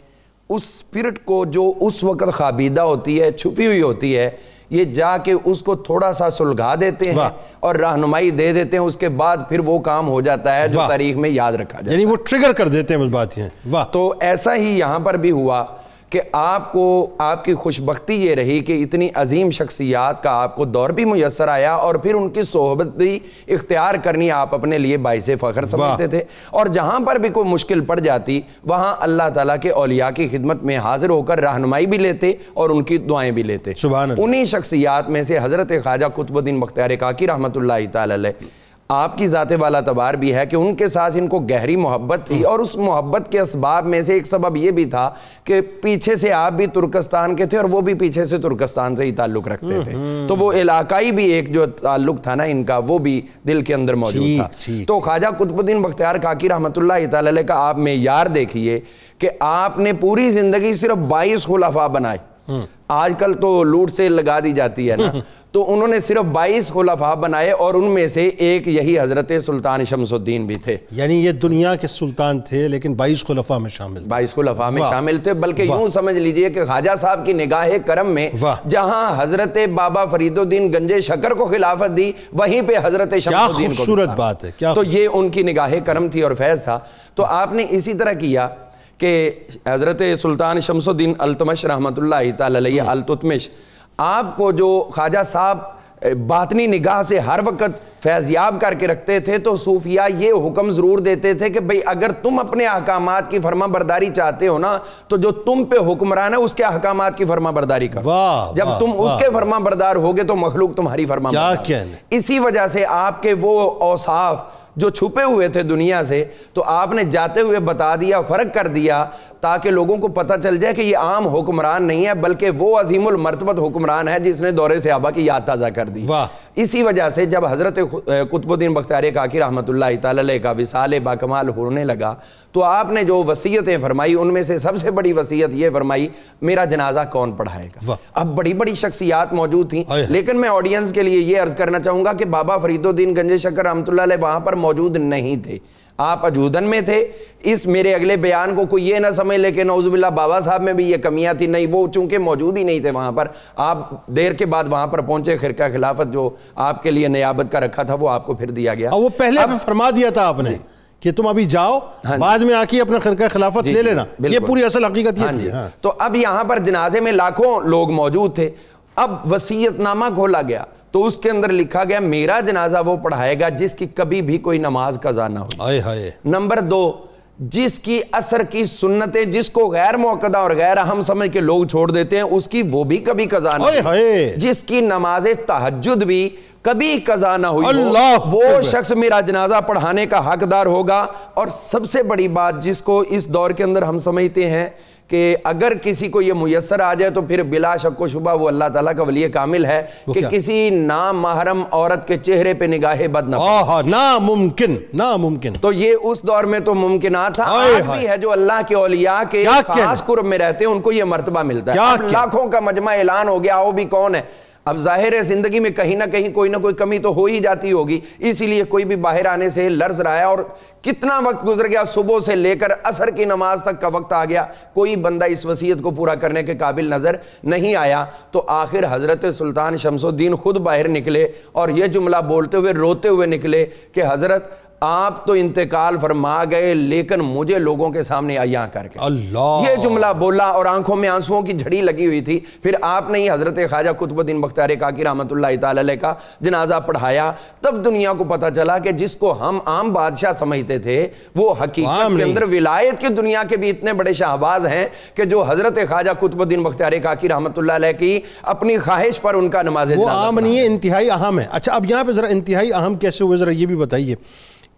اس اسپرٹ کو جو اس وقت خابیدہ ہوتی ہے, چھپی ہوئی ہوتی ہے, یہ جا کے اس کو تھوڑا سا سلگھا دیتے ہیں اور رہنمائی دے دیتے ہیں. اس کے بعد پھر وہ کام ہو جاتا ہے جو تاریخ میں یاد رکھا جاتا ہے, یعنی وہ ٹریگر کر دیتے ہیں اس بات ہیں. واہ. تو ایسا ہی یہاں پر بھی ہوا کہ آپ کو آپ کی خوش بختی یہ رہی کہ اتنی عظیم شخصیات کا آپ کو دور بھی میسر آیا, اور پھر ان کی صحبت بھی اختیار کرنی آپ اپنے لیے باعث فخر سمجھتے تھے. اور جہاں پر بھی کوئی مشکل پڑ جاتی, وہاں اللہ تعالیٰ کے اولیاء کی خدمت میں حاضر ہو کر رہنمائی بھی لیتے اور ان کی دعائیں بھی لیتے. سبحان اللہ. انہی شخصیات میں سے حضرت خواجہ قطب الدین بختیار کاکی رحمۃ اللہ تعالی علیہ, آپ کی ذات والا تبار بھی ہے کہ ان کے ساتھ ان کو گہری محبت تھی, اور اس محبت کے اسباب میں سے ایک سبب یہ بھی تھا کہ پیچھے سے آپ بھی ترکستان کے تھے اور وہ بھی پیچھے سے ترکستان سے ہی تعلق رکھتے تھے, تو وہ علاقائی بھی ایک جو تعلق تھا نا ان کا, وہ بھی دل کے اندر موجود تھا. تو خواجہ قطب الدین بختیار کاکی رحمۃ اللہ تعالی علیہ کا آپ معیار دیکھیے کہ آپ نے پوری زندگی صرف 22 خلفاء بنائے. آج کل تو لوٹ سے لگا دی جاتی ہے نا, تو انہوں نے صرف 22 خلفاء بنائے, اور ان میں سے ایک یہی حضرت سلطان شمس الدین بھی تھے. یعنی یہ دنیا کے سلطان تھے لیکن 22 خلفاء میں شامل تھے. 22 خلفاء میں شامل تھے, بلکہ یوں سمجھ لیجئے کہ خواجہ صاحب کی نگاہ کرم میں جہاں حضرت بابا فرید الدین گنج شکر کو خلافت دی, وہیں پہ حضرت شمس الدین کو. خوبصورت بات ہے. تو یہ ان کی نگاہ کرم تھی اور فیض تھا. تو آپ نے اسی طرح کیا کہ حضرت سلطان شمس الدین التمش رحمۃ اللہ تعالی علیہ التتمش, آپ کو جو خواجہ صاحب باطنی نگاہ سے ہر وقت فیضیاب کر کے رکھتے تھے, تو صوفیہ یہ حکم ضرور دیتے تھے کہ بھئی اگر تم اپنے احکامات کی فرما برداری چاہتے ہو نا, تو جو تم پہ حکمران ہے اس کے احکامات کی فرما برداری کرو. جب تم اس کے فرما بردار ہوگے تو مخلوق تمہاری فرما بردار. اسی وجہ سے آپ کے وہ اوصاف جو چھپے ہوئے تھے دنیا سے, تو آپ نے جاتے ہوئے بتا دیا, فرق کر دیا, تاکہ لوگوں کو پتہ چل جائے کہ یہ عام حکمران نہیں ہے بلکہ وہ عظیم المرتبت حکمران ہے جس نے دور صحابہ کی یاد تازہ کر دی. اسی وجہ سے جب حضرت قطب الدین بختیار کاکی رحمۃ اللہ تعالی علیہ کا وصال باکمال ہونے لگا, تو آپ نے جو وصیتیں فرمائی ان میں سے سب سے بڑی وصیت یہ فرمائی, میرا جنازہ کون پڑھائے گا. اب بڑی بڑی شخصیات موجود تھیں, لیکن میں آڈینس کے لیے یہ عرض کرنا چاہوں گا کہ بابا فرید الدین گنج شکر رحمۃ اللہ علیہ وہاں پر موجود نہیں تھے, آپ اجودن میں تھے. اس میرے اگلے بیان کو کوئی یہ نہ سمجھ لے کہ نعوذ باللہ بابا صاحب میں بھی یہ کمیاں تھی, نہیں, وہ چونکہ موجود ہی نہیں تھے وہاں پر. آپ دیر کے بعد وہاں پر پہنچے, خرقہ خلافت جو آپ کے لیے نیابت کا رکھا تھا وہ آپ کو پھر دیا گیا. وہ پہلے فرما دیا تھا آپ نے کہ تم ابھی جاؤ, بعد میں آ کے اپنا خرقہ خلافت لے لینا, یہ پوری اصل حقیقت یہ تھی. تو اب یہاں پر جنازے میں لاکھوں لوگ موجود تھے. اب وصیت نامہ کھولا گیا تو اس کے اندر لکھا گیا, میرا جنازہ وہ پڑھائے گا جس کی کبھی بھی کوئی نماز قضا نہ ہو. نمبر 2, جس کی عصر کی سنتیں جس کو غیر موقدہ اور غیر اہم سمجھ کے لوگ چھوڑ دیتے ہیں اس کی وہ بھی کبھی قضا نہ ہو. جس کی نماز تہجد بھی کبھی قضا نہ ہوئی وہ شخص میرا جنازہ پڑھانے کا حقدار ہوگا. اور سب سے بڑی بات جس کو اس دور کے اندر ہم سمجھتے ہیں کہ اگر کسی کو یہ میسر آ جائے تو پھر بلا شک و شبہ وہ اللہ تعالیٰ کا ولی کامل ہے کہ کسی نامحرم عورت کے چہرے پہ نگاہ بد نہ پڑے. ناممکن. تو یہ اس دور میں تو ممکنات تھا, آج بھی ہے جو اللہ کے اولیاء کے خاص قرب میں رہتے ہیں ان کو یہ مرتبہ ملتا ہے. اب لاکھوں کا مجمع اعلان ہو گیا, آؤ بھی کون ہے, اب ظاہر ہے زندگی میں کہیں نہ کہیں کوئی نہ کوئی کمی تو ہو ہی جاتی ہوگی، اسی لیے کوئی بھی باہر آنے سے لرز رہا ہے، اور کتنا وقت گزر گیا، صبح سے لے کر عصر کی نماز تک کا وقت آ گیا، کوئی بندہ اس وصیت کو پورا کرنے کے قابل نظر نہیں آیا۔ تو آخر حضرت سلطان شمس الدین خود باہر نکلے اور یہ جملہ بولتے ہوئے روتے ہوئے نکلے کہ حضرت آپ تو انتقال فرما گئے لیکن مجھے لوگوں کے سامنے عیاں کر کے، اللہ، یہ جملہ بولا اور آنکھوں میں آنسوؤں کی جھڑی لگی ہوئی تھی۔ پھر آپ نے ہی حضرت خواجہ قطب الدین بختیار کاکی رحمۃ اللہ تعالی علیہ کا جنازہ پڑھایا، تب دنیا کو پتہ چلا کہ جس کو ہم عام بادشاہ سمجھتے تھے وہ حقیقت کے اندر ولایت کی دنیا کے بھی اتنے بڑے شہباز ہیں کہ جو حضرت خواجہ قطب الدین بختیار کاکی رحمۃ اللہ علیہ کی اپنی خواہش پر ان کا نماز وہ عام نہیں ہے، انتہائی اہم ہے۔ اچھا اب یہاں پہ ذرا انتہائی اہم کیسے ہوئے، ذرا یہ بھی بتائیے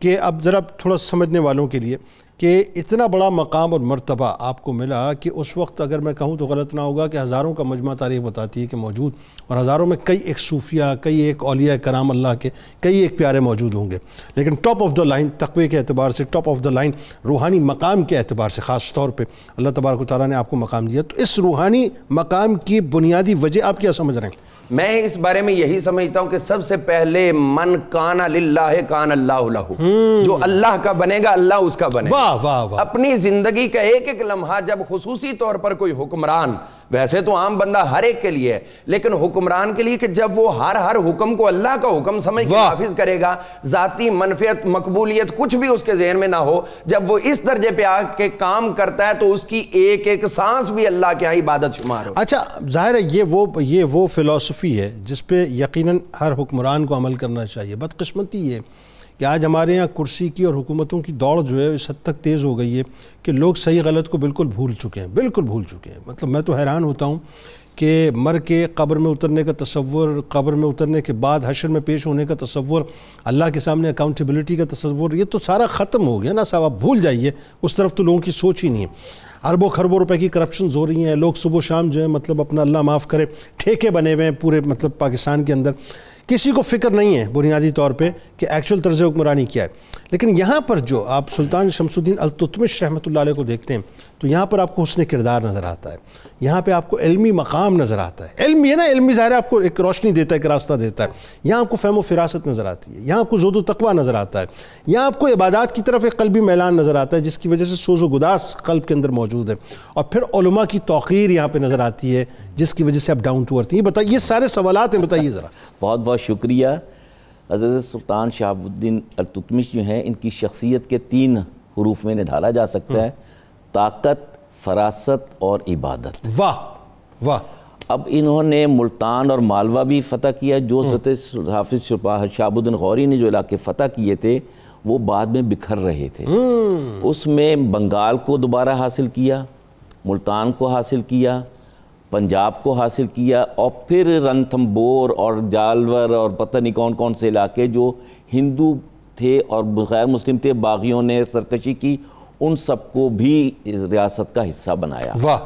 کہ اب ذرا تھوڑا سمجھنے والوں کے لیے کہ اتنا بڑا مقام اور مرتبہ آپ کو ملا کہ اس وقت اگر میں کہوں تو غلط نہ ہوگا کہ ہزاروں کا مجمع تاریخ بتاتی ہے کہ موجود، اور ہزاروں میں کئی ایک صوفیہ، کئی ایک اولیاء کرام اللہ کے کئی ایک پیارے موجود ہوں گے، لیکن ٹاپ آف دا لائن تقوی کے اعتبار سے، ٹاپ آف دا لائن روحانی مقام کے اعتبار سے خاص طور پہ اللہ تبارک و تعالیٰ نے آپ کو مقام دیا، تو اس روحانی مقام کی بنیادی وجہ آپ کیا سمجھ رہے ہیں؟ میں اس بارے میں یہی سمجھتا ہوں کہ سب سے پہلے من کان للہ کان اللہ لہ، جو اللہ کا بنے گا اللہ اس کا بنے گا۔ واہ واہ واہ، اپنی زندگی کا ایک ایک لمحہ جب خصوصی طور پر کوئی حکمران، ویسے تو عام بندہ ہر ایک کے لیے ہے، لیکن حکمران کے لیے کہ جب وہ ہر حکم کو اللہ کا حکم سمجھ کے نافذ کرے گا، ذاتی منفعت مقبولیت کچھ بھی اس کے ذہن میں نہ ہو، جب وہ اس درجے پہ آ کے کام کرتا ہے تو اس کی ایک ایک سانس بھی اللہ کے ہاں عبادت شمار ہو۔ اچھا ظاہر ہے یہ وہ فلسفی ہے جس پہ یقیناً ہر حکمران کو عمل کرنا چاہیے۔ بدقسمتی یہ کہ آج ہمارے یہاں کرسی کی اور حکومتوں کی دوڑ جو ہے اس حد تک تیز ہو گئی ہے کہ لوگ صحیح غلط کو بالکل بھول چکے ہیں، بالکل بھول چکے ہیں۔ مطلب میں تو حیران ہوتا ہوں کہ مر کے قبر میں اترنے کا تصور، قبر میں اترنے کے بعد حشر میں پیش ہونے کا تصور، اللہ کے سامنے اکاؤنٹیبلٹی کا تصور، یہ تو سارا ختم ہو گیا نا صاحب، آپ بھول جائیے، اس طرف تو لوگوں کی سوچ ہی نہیں ہے۔ اربوں خربوں روپے کی کرپشنز ہو رہی ہیں، لوگ صبح و شام جو ہے مطلب اپنا اللہ معاف کرے ٹھیکے بنے ہوئے ہیں پورے مطلب پاکستان کے اندر، کسی کو فکر نہیں ہے بنیادی طور پہ کہ ایکچول طرز حکمرانی کیا ہے۔ لیکن یہاں پر جو آپ سلطان شمس الدین التتمش رحمۃ اللہ علیہ کو دیکھتے ہیں تو یہاں پر آپ کو حسن کردار نظر آتا ہے، یہاں پہ آپ کو علمی مقام نظر آتا ہے، علم یہ نا علمی ظاہر ہے آپ کو ایک روشنی دیتا ہے، ایک راستہ دیتا ہے، یہاں آپ کو فہم و فراست نظر آتی ہے، یہاں آپ کو زہد و تقویٰ نظر آتا ہے، یہاں آپ کو عبادات کی طرف ایک قلبی میلان نظر آتا ہے جس کی وجہ سے سوز و گداس قلب کے اندر موجود ہے، اور پھر علماء کی توقیر یہاں پہ نظر آتی ہے جس کی وجہ سے آپ ڈاؤن ٹو ارتھ ہیں۔ یہ بتائیے، یہ سارے سوالات ہیں، بتائیے ذرا۔ بہت بہت شکریہ۔ حضرت سلطان شہاب الدین التتمش جو ہیں، ان کی شخصیت کے 3 حروف میں انہیں ڈھالا جا سکتا ہے: طاقت، فراست اور عبادت۔ واہ واہ۔ اب انہوں نے ملتان اور مالوہ بھی فتح کیا، جو حضرت حافظ شہاب الدین غوری نے جو علاقے فتح کیے تھے وہ بعد میں بکھر رہے تھے، اس میں بنگال کو دوبارہ حاصل کیا، ملتان کو حاصل کیا، پنجاب کو حاصل کیا، اور پھر رنتھمبور اور جالور اور پتہ نہیں کون کون سے علاقے جو ہندو تھے اور غیر مسلم تھے، باغیوں نے سرکشی کی، ان سب کو بھی ریاست کا حصہ بنایا۔ واہ۔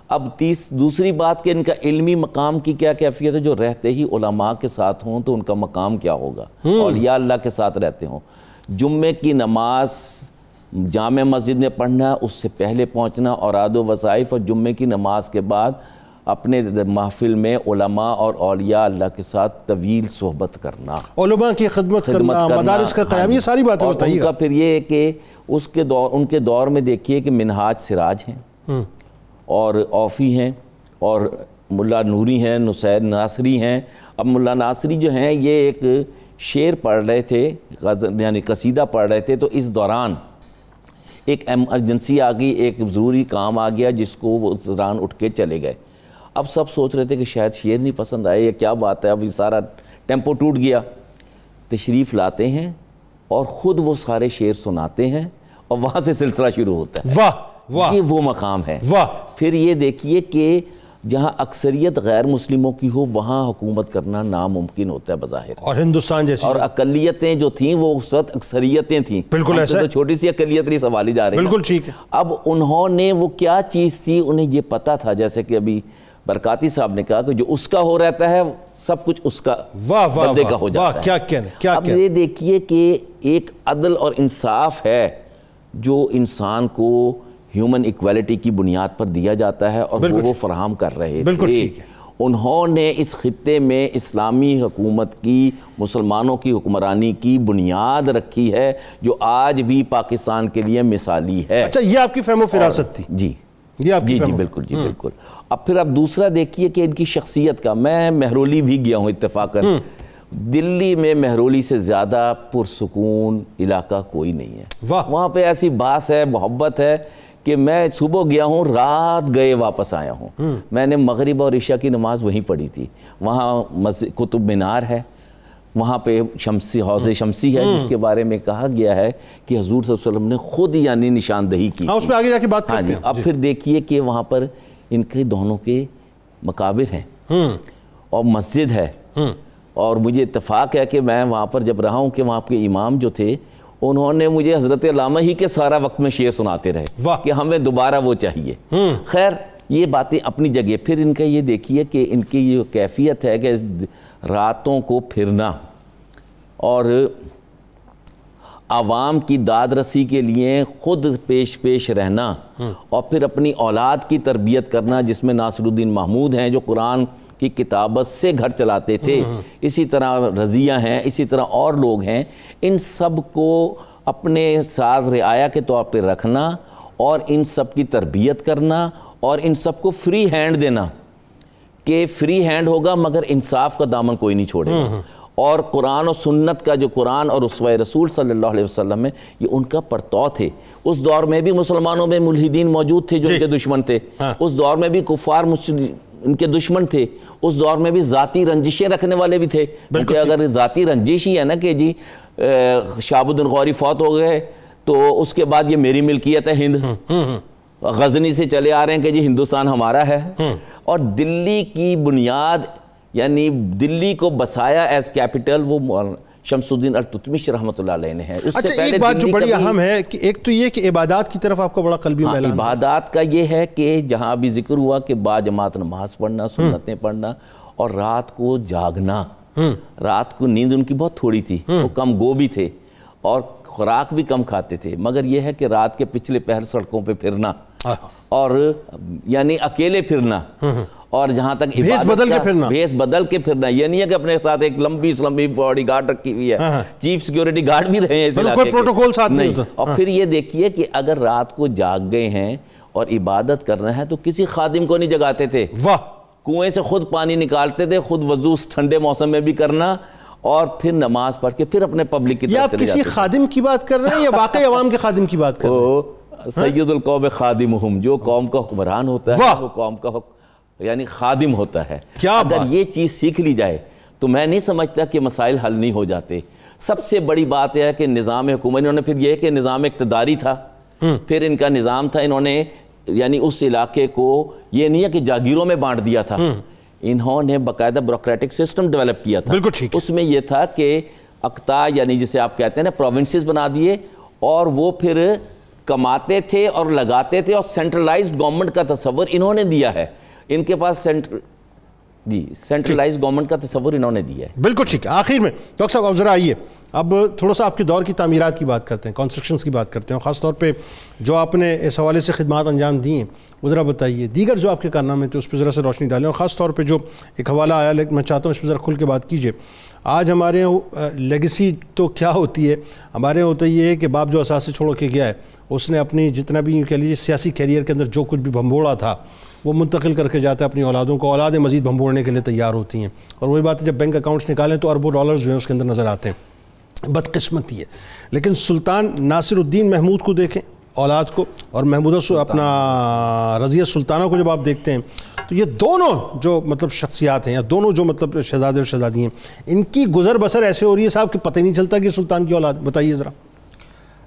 اب دوسری بات کہ ان کا علمی مقام کی کیا کیفیت ہے، جو رہتے ہی علماء کے ساتھ ہوں تو ان کا مقام کیا ہوگا، اولیاء اللہ کے ساتھ رہتے ہوں۔ جمعے کی نماز جامع مسجد میں پڑھنا، اس سے پہلے پہنچنا، اوراد و وظائف، اور جمعے کی نماز کے بعد اپنے محفل میں علماء اور اولیاء اللہ کے ساتھ طویل صحبت کرنا، علماء کی خدمت کرنا، مدارس کا قیام، یہ ساری باتیں بتائیے گا۔ اور ان کا پھر یہ ہے کہ ان کے دور میں دیکھیے کہ منہاج سراج ہیں اور اوفی ہیں اور ملا نوری ہیں، نصیر ناصری ہیں۔ اب ملا ناصری جو ہیں یہ ایک شعر پڑھ رہے تھے، یعنی قصیدہ پڑھ رہے تھے، تو اس دوران ایک ایمرجنسی آ گئی، ایک ضروری کام آ گیا جس کو وہ اس دوران اٹھ کے چلے گئے۔ اب سب سوچ رہے تھے کہ شاید شعر نہیں پسند آئے، یہ کیا بات ہے، اب یہ سارا ٹیمپو ٹوٹ گیا۔ تشریف لاتے ہیں اور خود وہ سارے شعر سناتے ہیں اور وہاں سے سلسلہ شروع ہوتا ہے۔ واہ واہ، یہ وہ مقام ہے۔ واہ۔ پھر یہ دیکھیے کہ جہاں اکثریت غیر مسلموں کی ہو وہاں حکومت کرنا ناممکن ہوتا ہے بظاہر، اور ہندوستان جیسی اور اقلیتیں جو تھیں وہ اس وقت اکثریتیں تھیں، بالکل ایسا تو چھوٹی سی اقلیت نہیں سنبھالی جا رہی۔ بالکل ٹھیک ہے۔ اب انہوں نے وہ کیا چیز تھی، انہیں یہ پتا تھا، جیسے کہ ابھی برکاتی صاحب نے کہا کہ جو اس کا ہو رہتا ہے سب کچھ اس کا بندے کا ہو جاتا ہے۔ کیا کہنے، کیا اب یہ دیکھیے کہ ایک عدل اور انصاف ہے جو انسان کو ہیومن ایکویلٹی کی بنیاد پر دیا جاتا ہے، اور وہ فراہم کر رہے تھے۔ انہوں نے اس خطے میں اسلامی حکومت کی، مسلمانوں کی حکمرانی کی بنیاد رکھی ہے جو آج بھی پاکستان کے لیے مثالی ہے۔ اچھا، یہ آپ کی فہم و فراست تھی؟ جی یہ آپ کی جی بالکل، جی بالکل۔ اب پھر اب دوسرا دیکھیے کہ ان کی شخصیت کا، میں مہرولی بھی گیا ہوں اتفاقاً، دلی میں مہرولی سے زیادہ پرسکون علاقہ کوئی نہیں ہے۔ وہاں پہ ایسی باس ہے، محبت ہے کہ میں صبح گیا ہوں، رات گئے واپس آیا ہوں۔ میں نے مغرب اور عشاء کی نماز وہیں پڑھی تھی۔ وہاں مسجد قطب مینار ہے، وہاں پہ شمسی، حوض شمسی ہے، جس کے بارے میں کہا گیا ہے کہ حضور صلی اللہ علیہ وسلم نے خود یعنی نشاندہی کی۔ اس میں آگے جا کے بات کرتے ہیں۔ اب پھر دیکھیے کہ وہاں پر ان کے دونوں کے مقابر ہیں اور مسجد ہے، اور مجھے اتفاق ہے کہ میں وہاں پر جب رہا ہوں کہ وہاں کے امام جو تھے انہوں نے مجھے حضرت علامہ ہی کے سارا وقت میں شعر سناتے رہے کہ ہمیں دوبارہ وہ چاہیے۔ خیر یہ باتیں اپنی جگہ۔ پھر ان کا یہ دیکھیے کہ ان کی یہ کیفیت ہے کہ راتوں کو پھرنا اور عوام کی داد رسی کے لیے خود پیش رہنا، اور پھر اپنی اولاد کی تربیت کرنا، جس میں ناصر الدین محمود ہیں جو قرآن کی کتابت سے گھر چلاتے تھے، اسی طرح رضیہ ہیں، اسی طرح اور لوگ ہیں، ان سب کو اپنے ساتھ رعایا کے طور پہ رکھنا اور ان سب کی تربیت کرنا اور ان سب کو فری ہینڈ دینا کہ فری ہینڈ ہوگا مگر انصاف کا دامن کوئی نہیں چھوڑے گا۔ اور قرآن و سنت کا جو قرآن اور اسوہ رسول صلی اللہ علیہ وسلم ہے، یہ ان کا پرتو تھے۔ اس دور میں بھی مسلمانوں میں ملحدین موجود تھے جو ان کے دشمن تھے، اس دور میں بھی کفار ان کے دشمن تھے، اس دور میں بھی ذاتی رنجشیں رکھنے والے بھی تھے، کیونکہ اگر ذاتی رنجش ہی ہے نا کہ جی شہاب الدین غوری فوت ہو گئے تو اس کے بعد یہ میری ملکیت ہے ہند، غزنی سے چلے آ رہے ہیں کہ جی ہندوستان ہمارا ہے، اور دلی کی بنیاد یعنی دلی کو بسایا ایز کیپٹل وہ شمس الدین التتمش رحمۃ اللہ علیہ نے ہے۔ اچھا، ایک بات جو بڑی اہم ہے کہ ایک تو یہ کہ عبادات کی طرف آپ کا بڑا قلبی میلان ہے۔ عبادات کا یہ ہے کہ جہاں بھی ذکر ہوا کہ با جماعت نماز پڑھنا، سنتیں پڑھنا، اور رات کو جاگنا۔ رات کو نیند ان کی بہت تھوڑی تھی، وہ کم گو بھی تھے اور خوراک بھی کم کھاتے تھے، مگر یہ ہے کہ رات کے پچھلے پہر سڑکوں پہ پھرنا اور یعنی اکیلے پھرنا، اور جہاں تک بھیس بدل کے پھرنا، یہ نہیں ہے کہ اپنے ساتھ ایک لمبی باڈی گارڈ رکھی ہوئی ہے، چیف سیکیورٹی گارڈ بھی رہے ہیں اس علاقے کے، پروٹوکول ساتھ نہیں ہوتا۔ اور پھر یہ دیکھیے کہ اگر رات کو جاگ گئے ہیں اور عبادت کرنا ہے تو کسی خادم کو نہیں جگاتے تھے، کنویں سے خود پانی نکالتے تھے، خود وضو تھنڈے موسم میں بھی کرنا، اور پھر نماز پڑھ کے پھر اپنے پبلک کی طرف چلے جاتے تھے۔ آپ کسی خادم کی بات کر رہے ہیں یا واقعی عوام کے خادم کی بات کر رہے ہیں؟ سید القوم خادمہم، جو قوم کا حکمران ہوتا ہے وہ قوم کا یعنی خادم ہوتا ہے۔ اگر یہ چیز سیکھ لی جائے تو میں نہیں سمجھتا کہ مسائل حل نہیں ہو جاتے۔ سب سے بڑی بات یہ ہے کہ نظام حکومت، انہوں نے پھر یہ کہ نظام اقتداری تھا، پھر ان کا نظام تھا، انہوں نے یعنی اس علاقے کو یہ نہیں ہے کہ جاگیروں میں بانٹ دیا تھا، انہوں نے باقاعدہ بیوروکریٹک سسٹم ڈیولپ کیا تھا۔ اس میں یہ تھا کہ اقطاع یعنی جسے آپ کہتے ہیں نا پروونسز بنا دیے، اور وہ پھر کماتے تھے اور لگاتے تھے، اور سینٹرلائزڈ گورنمنٹ کا تصور انہوں نے دیا ہے۔ ان کے پاس سینٹرلائزڈ گورنمنٹ کا تصور انہوں نے دیا ہے۔ بالکل ٹھیک ہے۔ آخر میں ڈاکٹر صاحب اب ذرا آئیے، اب تھوڑا سا آپ کے دور کی تعمیرات کی بات کرتے ہیں، کنسٹرکشنز کی بات کرتے ہیں، خاص طور پہ جو آپ نے اس حوالے سے خدمات انجام دی ہیں وہ ذرا بتائیے، دیگر جو آپ کے کارنامے تھے اس پہ ذرا سے روشنی ڈالیں، اور خاص طور پہ جو ایک حوالہ آیا میں چاہتا ہوں اس پہ ذرا کھل کے بات کیجیے۔ آج ہمارے یہاں لیگیسی تو کیا ہوتی ہے، ہمارے یہاں ہوتا یہ ہے کہ باپ جو اثاثے چھوڑ کے گیا ہے اس نے اپنی جتنا بھی کہہ لیجیے سیاسی کیریئر کے اندر جو کچھ بھی بھمبوڑا تھا وہ منتقل کر کے جاتا ہے اپنی اولادوں کو، اولادیں مزید بھمبوڑنے کے لیے تیار ہوتی ہیں، اور وہی بات ہے جب بینک اکاؤنٹس نکالیں تو اربوں ڈالرز جو ہیں اس کے اندر نظر آتے ہیں۔ بدقسمتی ہے۔ لیکن سلطان ناصر الدین محمود کو دیکھیں، اولاد کو، اور محمودہ اپنا رضیہ سلطانہ کو جب آپ دیکھتے ہیں تو یہ دونوں جو مطلب شخصیات ہیں یا دونوں جو مطلب شہزادے اور شہزادی ہیں، ان کی گزر بسر ایسے ہو رہی ہے صاحب کہ پتہ ہی نہیں چلتا کہ سلطان کی اولاد۔ بتائیے ذرا۔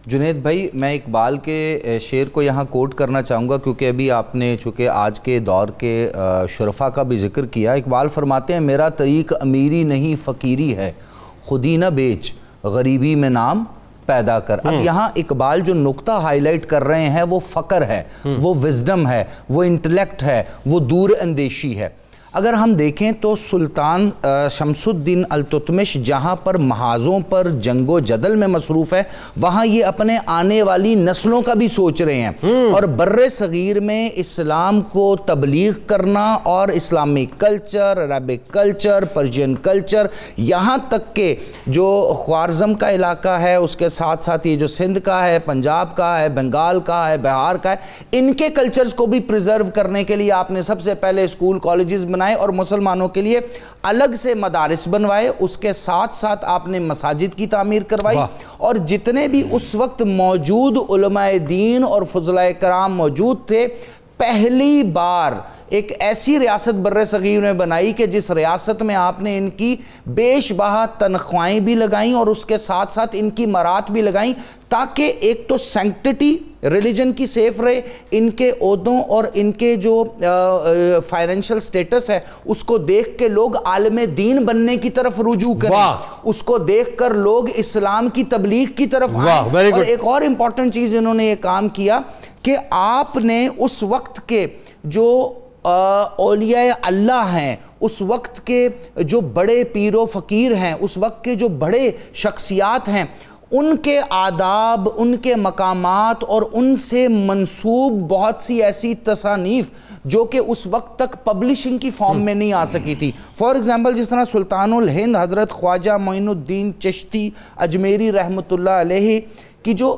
جنید بھائی، میں اقبال کے شعر کو یہاں کوٹ کرنا چاہوں گا کیونکہ ابھی آپ نے چونکہ آج کے دور کے شرفا کا بھی ذکر کیا۔ اقبال فرماتے ہیں میرا طریق امیری نہیں فقیری ہے، خودی نہ بیچ غریبی میں نام پیدا کر۔ اب یہاں اقبال جو نقطہ ہائی لائٹ کر رہے ہیں وہ فقر ہے، وہ وزڈم ہے، وہ انٹلیکٹ ہے، وہ دور اندیشی ہے۔ اگر ہم دیکھیں تو سلطان شمس الدین التتمش جہاں پر محاذوں پر جنگ و جدل میں مصروف ہے وہاں یہ اپنے آنے والی نسلوں کا بھی سوچ رہے ہیں اور بر صغیر میں اسلام کو تبلیغ کرنا اور اسلامی culture, Arabic culture, Persian culture, یہاں تک کہ جو خوارزم کا علاقہ ہے اس کے ساتھ ساتھ یہ جو سندھ کا ہے، پنجاب کا ہے، بنگال کا ہے، بہار کا ہے، ان کے کلچرز کو بھی پریزرو کرنے کے لیے آپ نے سب سے پہلے اسکول کالجز بنائے اور مسلمانوں کے لیے الگ سے مدارس بنوائے، اس کے ساتھ ساتھ آپ نے مساجد کی تعمیر کروائی اور جتنے بھی اس وقت موجود علماء دین اور فضلاء کرام موجود تھے، پہلی بار ایک ایسی ریاست بر صغیر میں بنائی کہ جس ریاست میں آپ نے ان کی بیش بہا تنخواہیں بھی لگائیں اور اس کے ساتھ ساتھ ان کی مرات بھی لگائیں تاکہ ایک تو سینکٹٹی ریلیجن کی سیف رہے، ان کے عہدوں اور ان کے جو فائنینشل سٹیٹس ہے اس کو دیکھ کے لوگ عالم دین بننے کی طرف رجوع کریں، اس کو دیکھ کر لوگ اسلام کی تبلیغ کی طرف آئیں۔ اور ایک اور امپورٹنٹ چیز انہوں نے یہ کام کیا کہ آپ نے اس وقت کے جو اولیاء اللہ ہیں، اس وقت کے جو بڑے پیر و فقیر ہیں، اس وقت کے جو بڑے شخصیات ہیں، ان کے آداب، ان کے مقامات اور ان سے منسوب بہت سی ایسی تصانیف جو کہ اس وقت تک پبلشنگ کی فارم میں نہیں آ سکی تھی۔ فار ایگزامپل جس طرح سلطان الہند حضرت خواجہ معین الدین چشتی اجمیری رحمۃ اللہ علیہ کی جو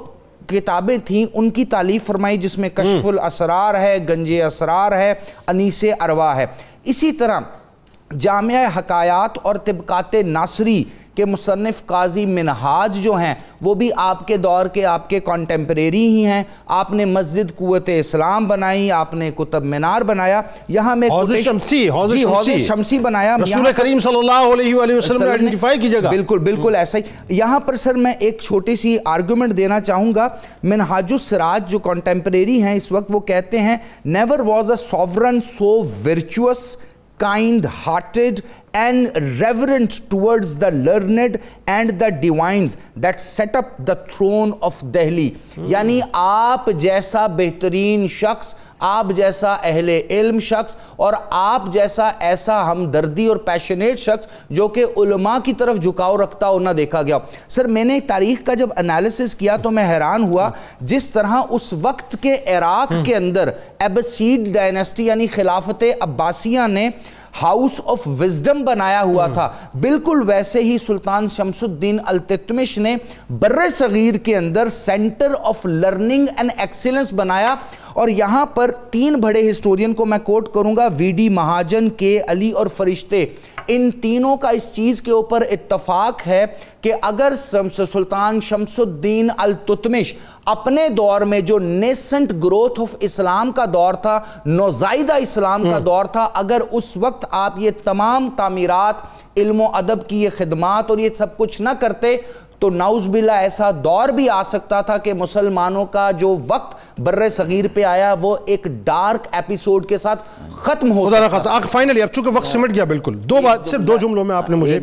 کتابیں تھیں ان کی تالیف فرمائی، جس میں کشف الاسرار ہے، گنج اسرار ہے، انیس ارواح ہے۔ اسی طرح جامع حکایات اور طبقات ناصری کہ مصنف قاضی منہاج جو ہیں وہ بھی آپ کے دور کے آپ کے کانٹمپریری ہی ہیں۔ آپ نے مسجد قوت اسلام بنائی، آپ نے قطب مینار بنایا، یہاں میں حوض شمسی بنایا، رسول کریم صلی اللہ علیہ وآلہ وسلم نے آئیڈینٹیفائی کی جگہ۔ بالکل ایسا ہی۔ یہاں پر سر میں ایک چھوٹی سی آرگومنٹ دینا چاہوں گا۔ منہاج السراج جو کانٹمپریری ہیں اس وقت وہ کہتے ہیں never was a sovereign so virtuous, kind-hearted and reverent towards the learned and the divines that set up the throne of Delhi۔ یعنی آپ جیسا بہترین شخص، آپ جیسا اہل علم شخص اور آپ جیسا ایسا ہمدردی اور پیشنیٹ شخص جو کہ علماء کی طرف جھکاؤ رکھتا ہو نہ دیکھا گیا۔ سر میں نے تاریخ کا جب انالیسس کیا تو میں حیران ہوا جس طرح اس وقت کے عراق کے اندر ایبسیڈ ڈائنیسٹی یعنی خلافت عباسیہ نے ہاؤس آف وزڈم بنایا ہوا تھا، بالکل ویسے ہی سلطان شمس الدین التتمش نے بر صغیر کے اندر centre of learning and excellence بنایا۔ اور یہاں پر 3 بڑے ہسٹورین کو میں کوٹ کروں گا، وی ڈی مہاجن، کے علی اور فرشتے۔ ان تینوں کا اس چیز کے اوپر اتفاق ہے کہ اگر سلطان شمس الدین التتمش اپنے دور میں جو نیسنٹ گروتھ آف اسلام کا دور تھا، نوزائیدہ اسلام کا دور تھا، اگر اس وقت آپ یہ تمام تعمیرات، علم و ادب کی یہ خدمات اور یہ سب کچھ نہ کرتے تو نعوذ باللہ ایسا دور بھی آ سکتا تھا کہ مسلمانوں کا جو وقت بر صغیر پہ آیا وہ ایک ڈارک ایپیسوڈ کے ساتھ ختم ہو سکتا تھا۔ فائنلی اب چونکہ وقت سمٹ گیا بالکل، صرف 2 جملوں میں آپ نے مجھے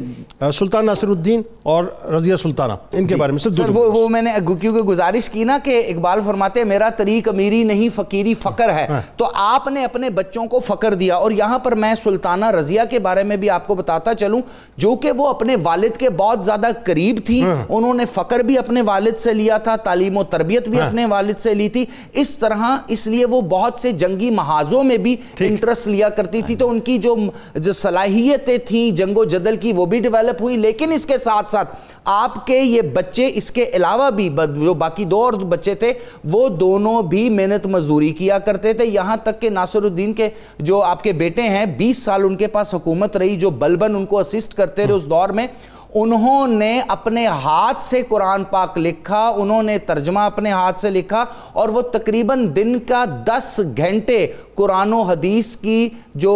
سلطان ناصر الدین اور رضیہ سلطانہ ان کے بارے میں صرف 2 جملوں۔ وہ میں نے کیونکہ گزارش کی نا کہ اقبال فرماتے ہیں میرا طریق امیری نہیں فقیری فقر ہے، تو آپ نے اپنے بچوں کو فقر دیا۔ اور یہاں پر میں سلطانہ رضیہ کے بارے میں بھی آپ کو بتاتا چلوں جو کہ وہ اپنے والد کے بہت زیادہ قریب تھی، انہوں نے فقر بھی اپنے والد سے لیا تھا، تعلیم و تربیت بھی اپنے والد سے لی تھی، اس طرح اس لیے وہ بہت سے جنگی محاذوں میں بھی انٹرسٹ لیا کرتی تھی، تو ان کی جو صلاحیتیں تھیں جنگ و جدل کی وہ بھی ڈیولپ ہوئی۔ لیکن اس کے ساتھ ساتھ آپ کے یہ بچے اس کے علاوہ بھی جو باقی 2 اور بچے تھے وہ دونوں بھی محنت مزدوری کیا کرتے تھے، یہاں تک کہ ناصر الدین کے جو آپ کے بیٹے ہیں 20 سال ان کے پاس حکومت رہی، جو بلبن ان کو اسسٹ کرتے رہے اس دور میں، انہوں نے اپنے ہاتھ سے قرآن پاک لکھا، انہوں نے ترجمہ اپنے ہاتھ سے لکھا اور وہ تقریباً دن کا 10 گھنٹے قرآن و حدیث کی جو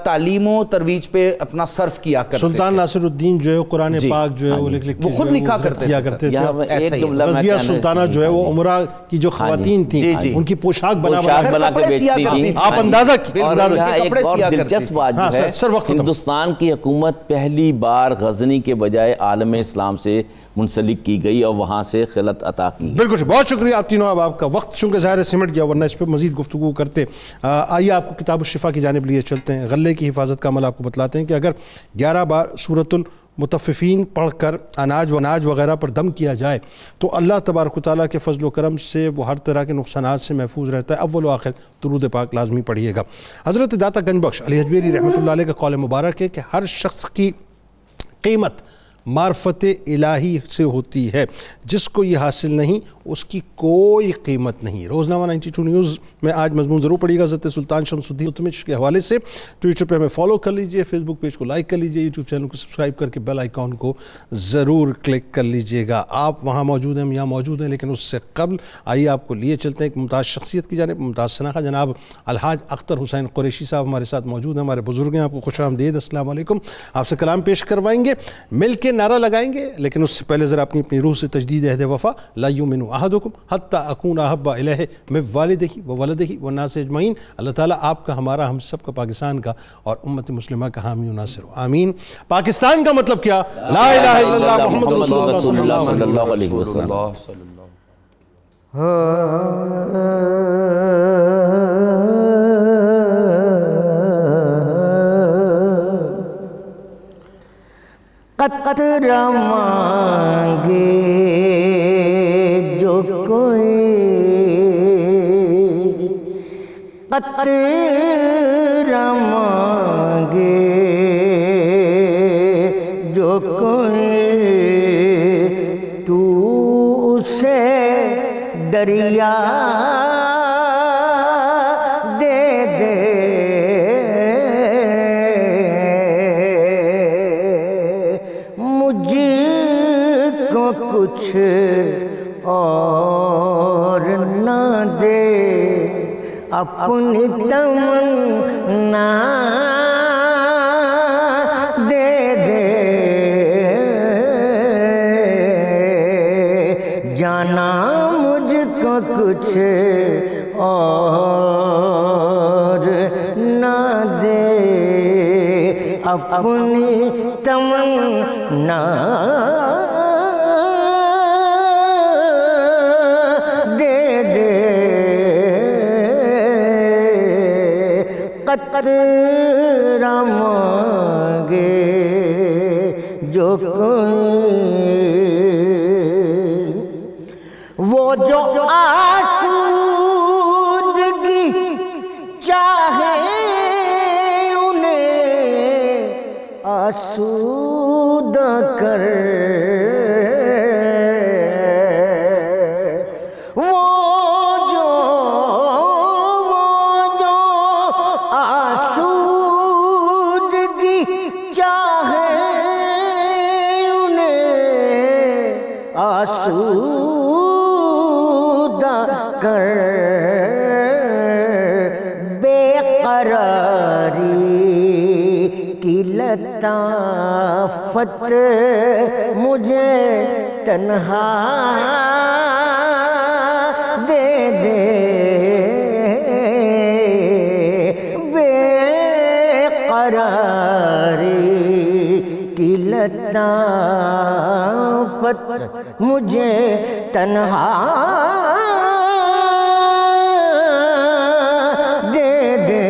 تعلیم و ترویج پہ اپنا صرف کیا کرتے تھے۔ سلطان ناصر الدین جو ہے قرآن پاک جو ہے وہ خود لکھا کرتے تھے۔ رضیہ سلطانہ جو ہے وہ عمرہ کی جو خواتین تھیں ان کی پوشاک بنا کے بیچتی تھیں، آپ اندازہ کی۔ اور یہاں ایک اور دلچسپ بات جو ہے، ہندوستان کی حکومت پہلی بار غزنی کے بجائے عالم اسلام سے منسلک کی گئی اور وہاں سے خلط عطا کی. بالکل بہت شکریہ آپ تینوں. اب آپ کا وقت چونکہ ظاہر ہے سمٹ گیا ورنہ اس پہ مزید گفتگو کرتے. آئیے آپ کو کتاب الشفا کی جانب لیے چلتے ہیں. غلے کی حفاظت کا عمل آپ کو بتلاتے ہیں کہ اگر 11 بار سورۃ المطففین پڑھ کر اناج وغیرہ پر دم کیا جائے تو اللہ تبارک و تعالیٰ کے فضل و کرم سے وہ ہر طرح کے نقصانات سے محفوظ رہتا ہے. اول و آخر درود پاک لازمی پڑھیے گا. حضرت داتا گنج بخش علی حجویری رحمۃ اللہ علیہ کا قول مبارک ہے کہ ہر شخص کی قیمت معرفت الہی سے ہوتی ہے. جس کو یہ حاصل نہیں اس کی کوئی قیمت نہیں. روزنامہ 92 نیوز میں آج مضمون ضرور پڑھیے گا حضرت سلطان شمس الدین التمش کے حوالے سے. ٹویٹر پہ ہمیں فالو کر لیجئے, فیس بک پیج کو لائک کر لیجئے, یوٹیوب چینل کو سبسکرائب کر کے بیل آئیکن کو ضرور کلک کر لیجئے گا. آپ وہاں موجود ہیں, ہم یہاں موجود ہیں, لیکن اس سے قبل آئیے آپ کو لیے چلتے ہیں ایک ممتاز شخصیت کی جانب. ممتاز شناخت جناب الحاج اختر حسین قریشی صاحب ہمارے ساتھ موجود ہیں, ہمارے بزرگ ہیں. آپ کو خوش آمدید, السلام علیکم. آپ سے کلام پیش کروائیں گے, مل کے نعرہ لگائیں گے, لیکن اس سے پہلے ذرا اپنی روح سے تجدید عہد وفا. لا یؤمن احدکم حتی اکون احب الیہ من والدہ وولدہ والناس اجمعین. اللہ تعالیٰ آپ کا, ہمارا, ہم سب کا, پاکستان کا اور امت مسلمہ کا حامی و ناصر ہو, آمین. پاکستان کا مطلب کیا؟ لا الہ الا اللہ محمد رسول اللہ صلی اللہ علیہ وسلم. قطرہ مانگے جو کوئی, قطرہ مانگے جو کوئی, تو اسے دریا دے دے. کچھ اور نہ دے, اپنی تمنا دے دے. جانا مجھ کو کچھ اور نہ دے, اپنی تمنا قطرہ مانگے جو کوئی, وہ جو آسودگی چاہے انہیں آسودہ کر, آسودہ کر. بے قراری کی لطافت مجھے تنہا دے دے. بے قراری کی لطافت مجھے تنہا دے دے.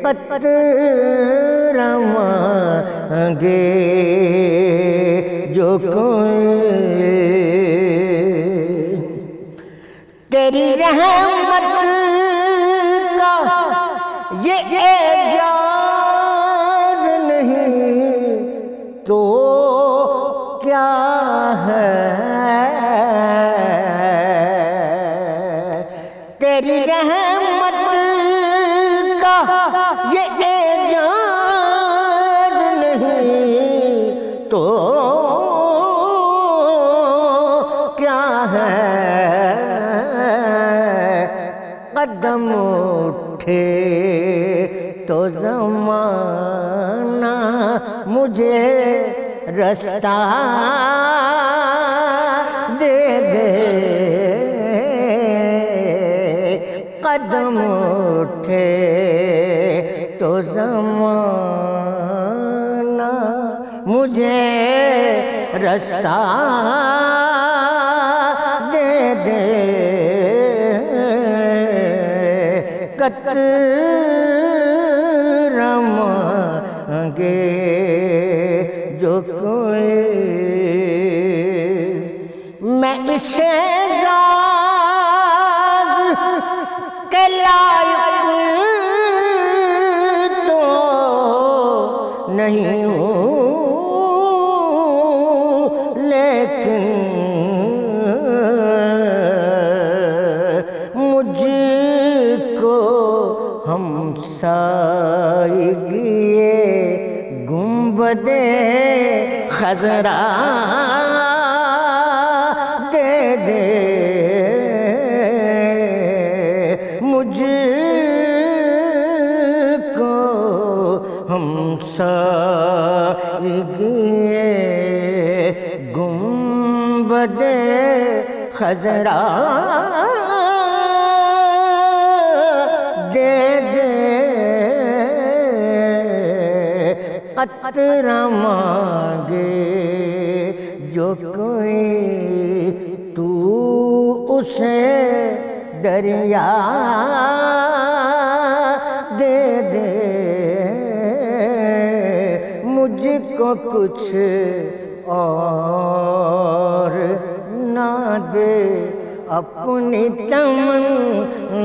قطرہ مانگے جو کوئی, تیری رحمت کا یہ اعجاز نہیں تو کیا ہے, تیری رحمت کا یہ اعجاز نہیں تو کیا ہے. قدم اٹھے تو زمانہ مجھے رستہ دے دے. قدم اٹھے تو زمانہ رستہ دے دے قطرہ مانگے جو کوئی میں اسے راز کے لائق تو نہیں ہوں لیکن مجھ کو ہمسائیگی گنبد خضرا دے دے مجھ کو ہمسائیگی گنبد خضرا دے دے قطرہ مانگے جو کوئی تو اسے دریا دے دے مجھ کو کچھ اور نہ دے اپنی تمنا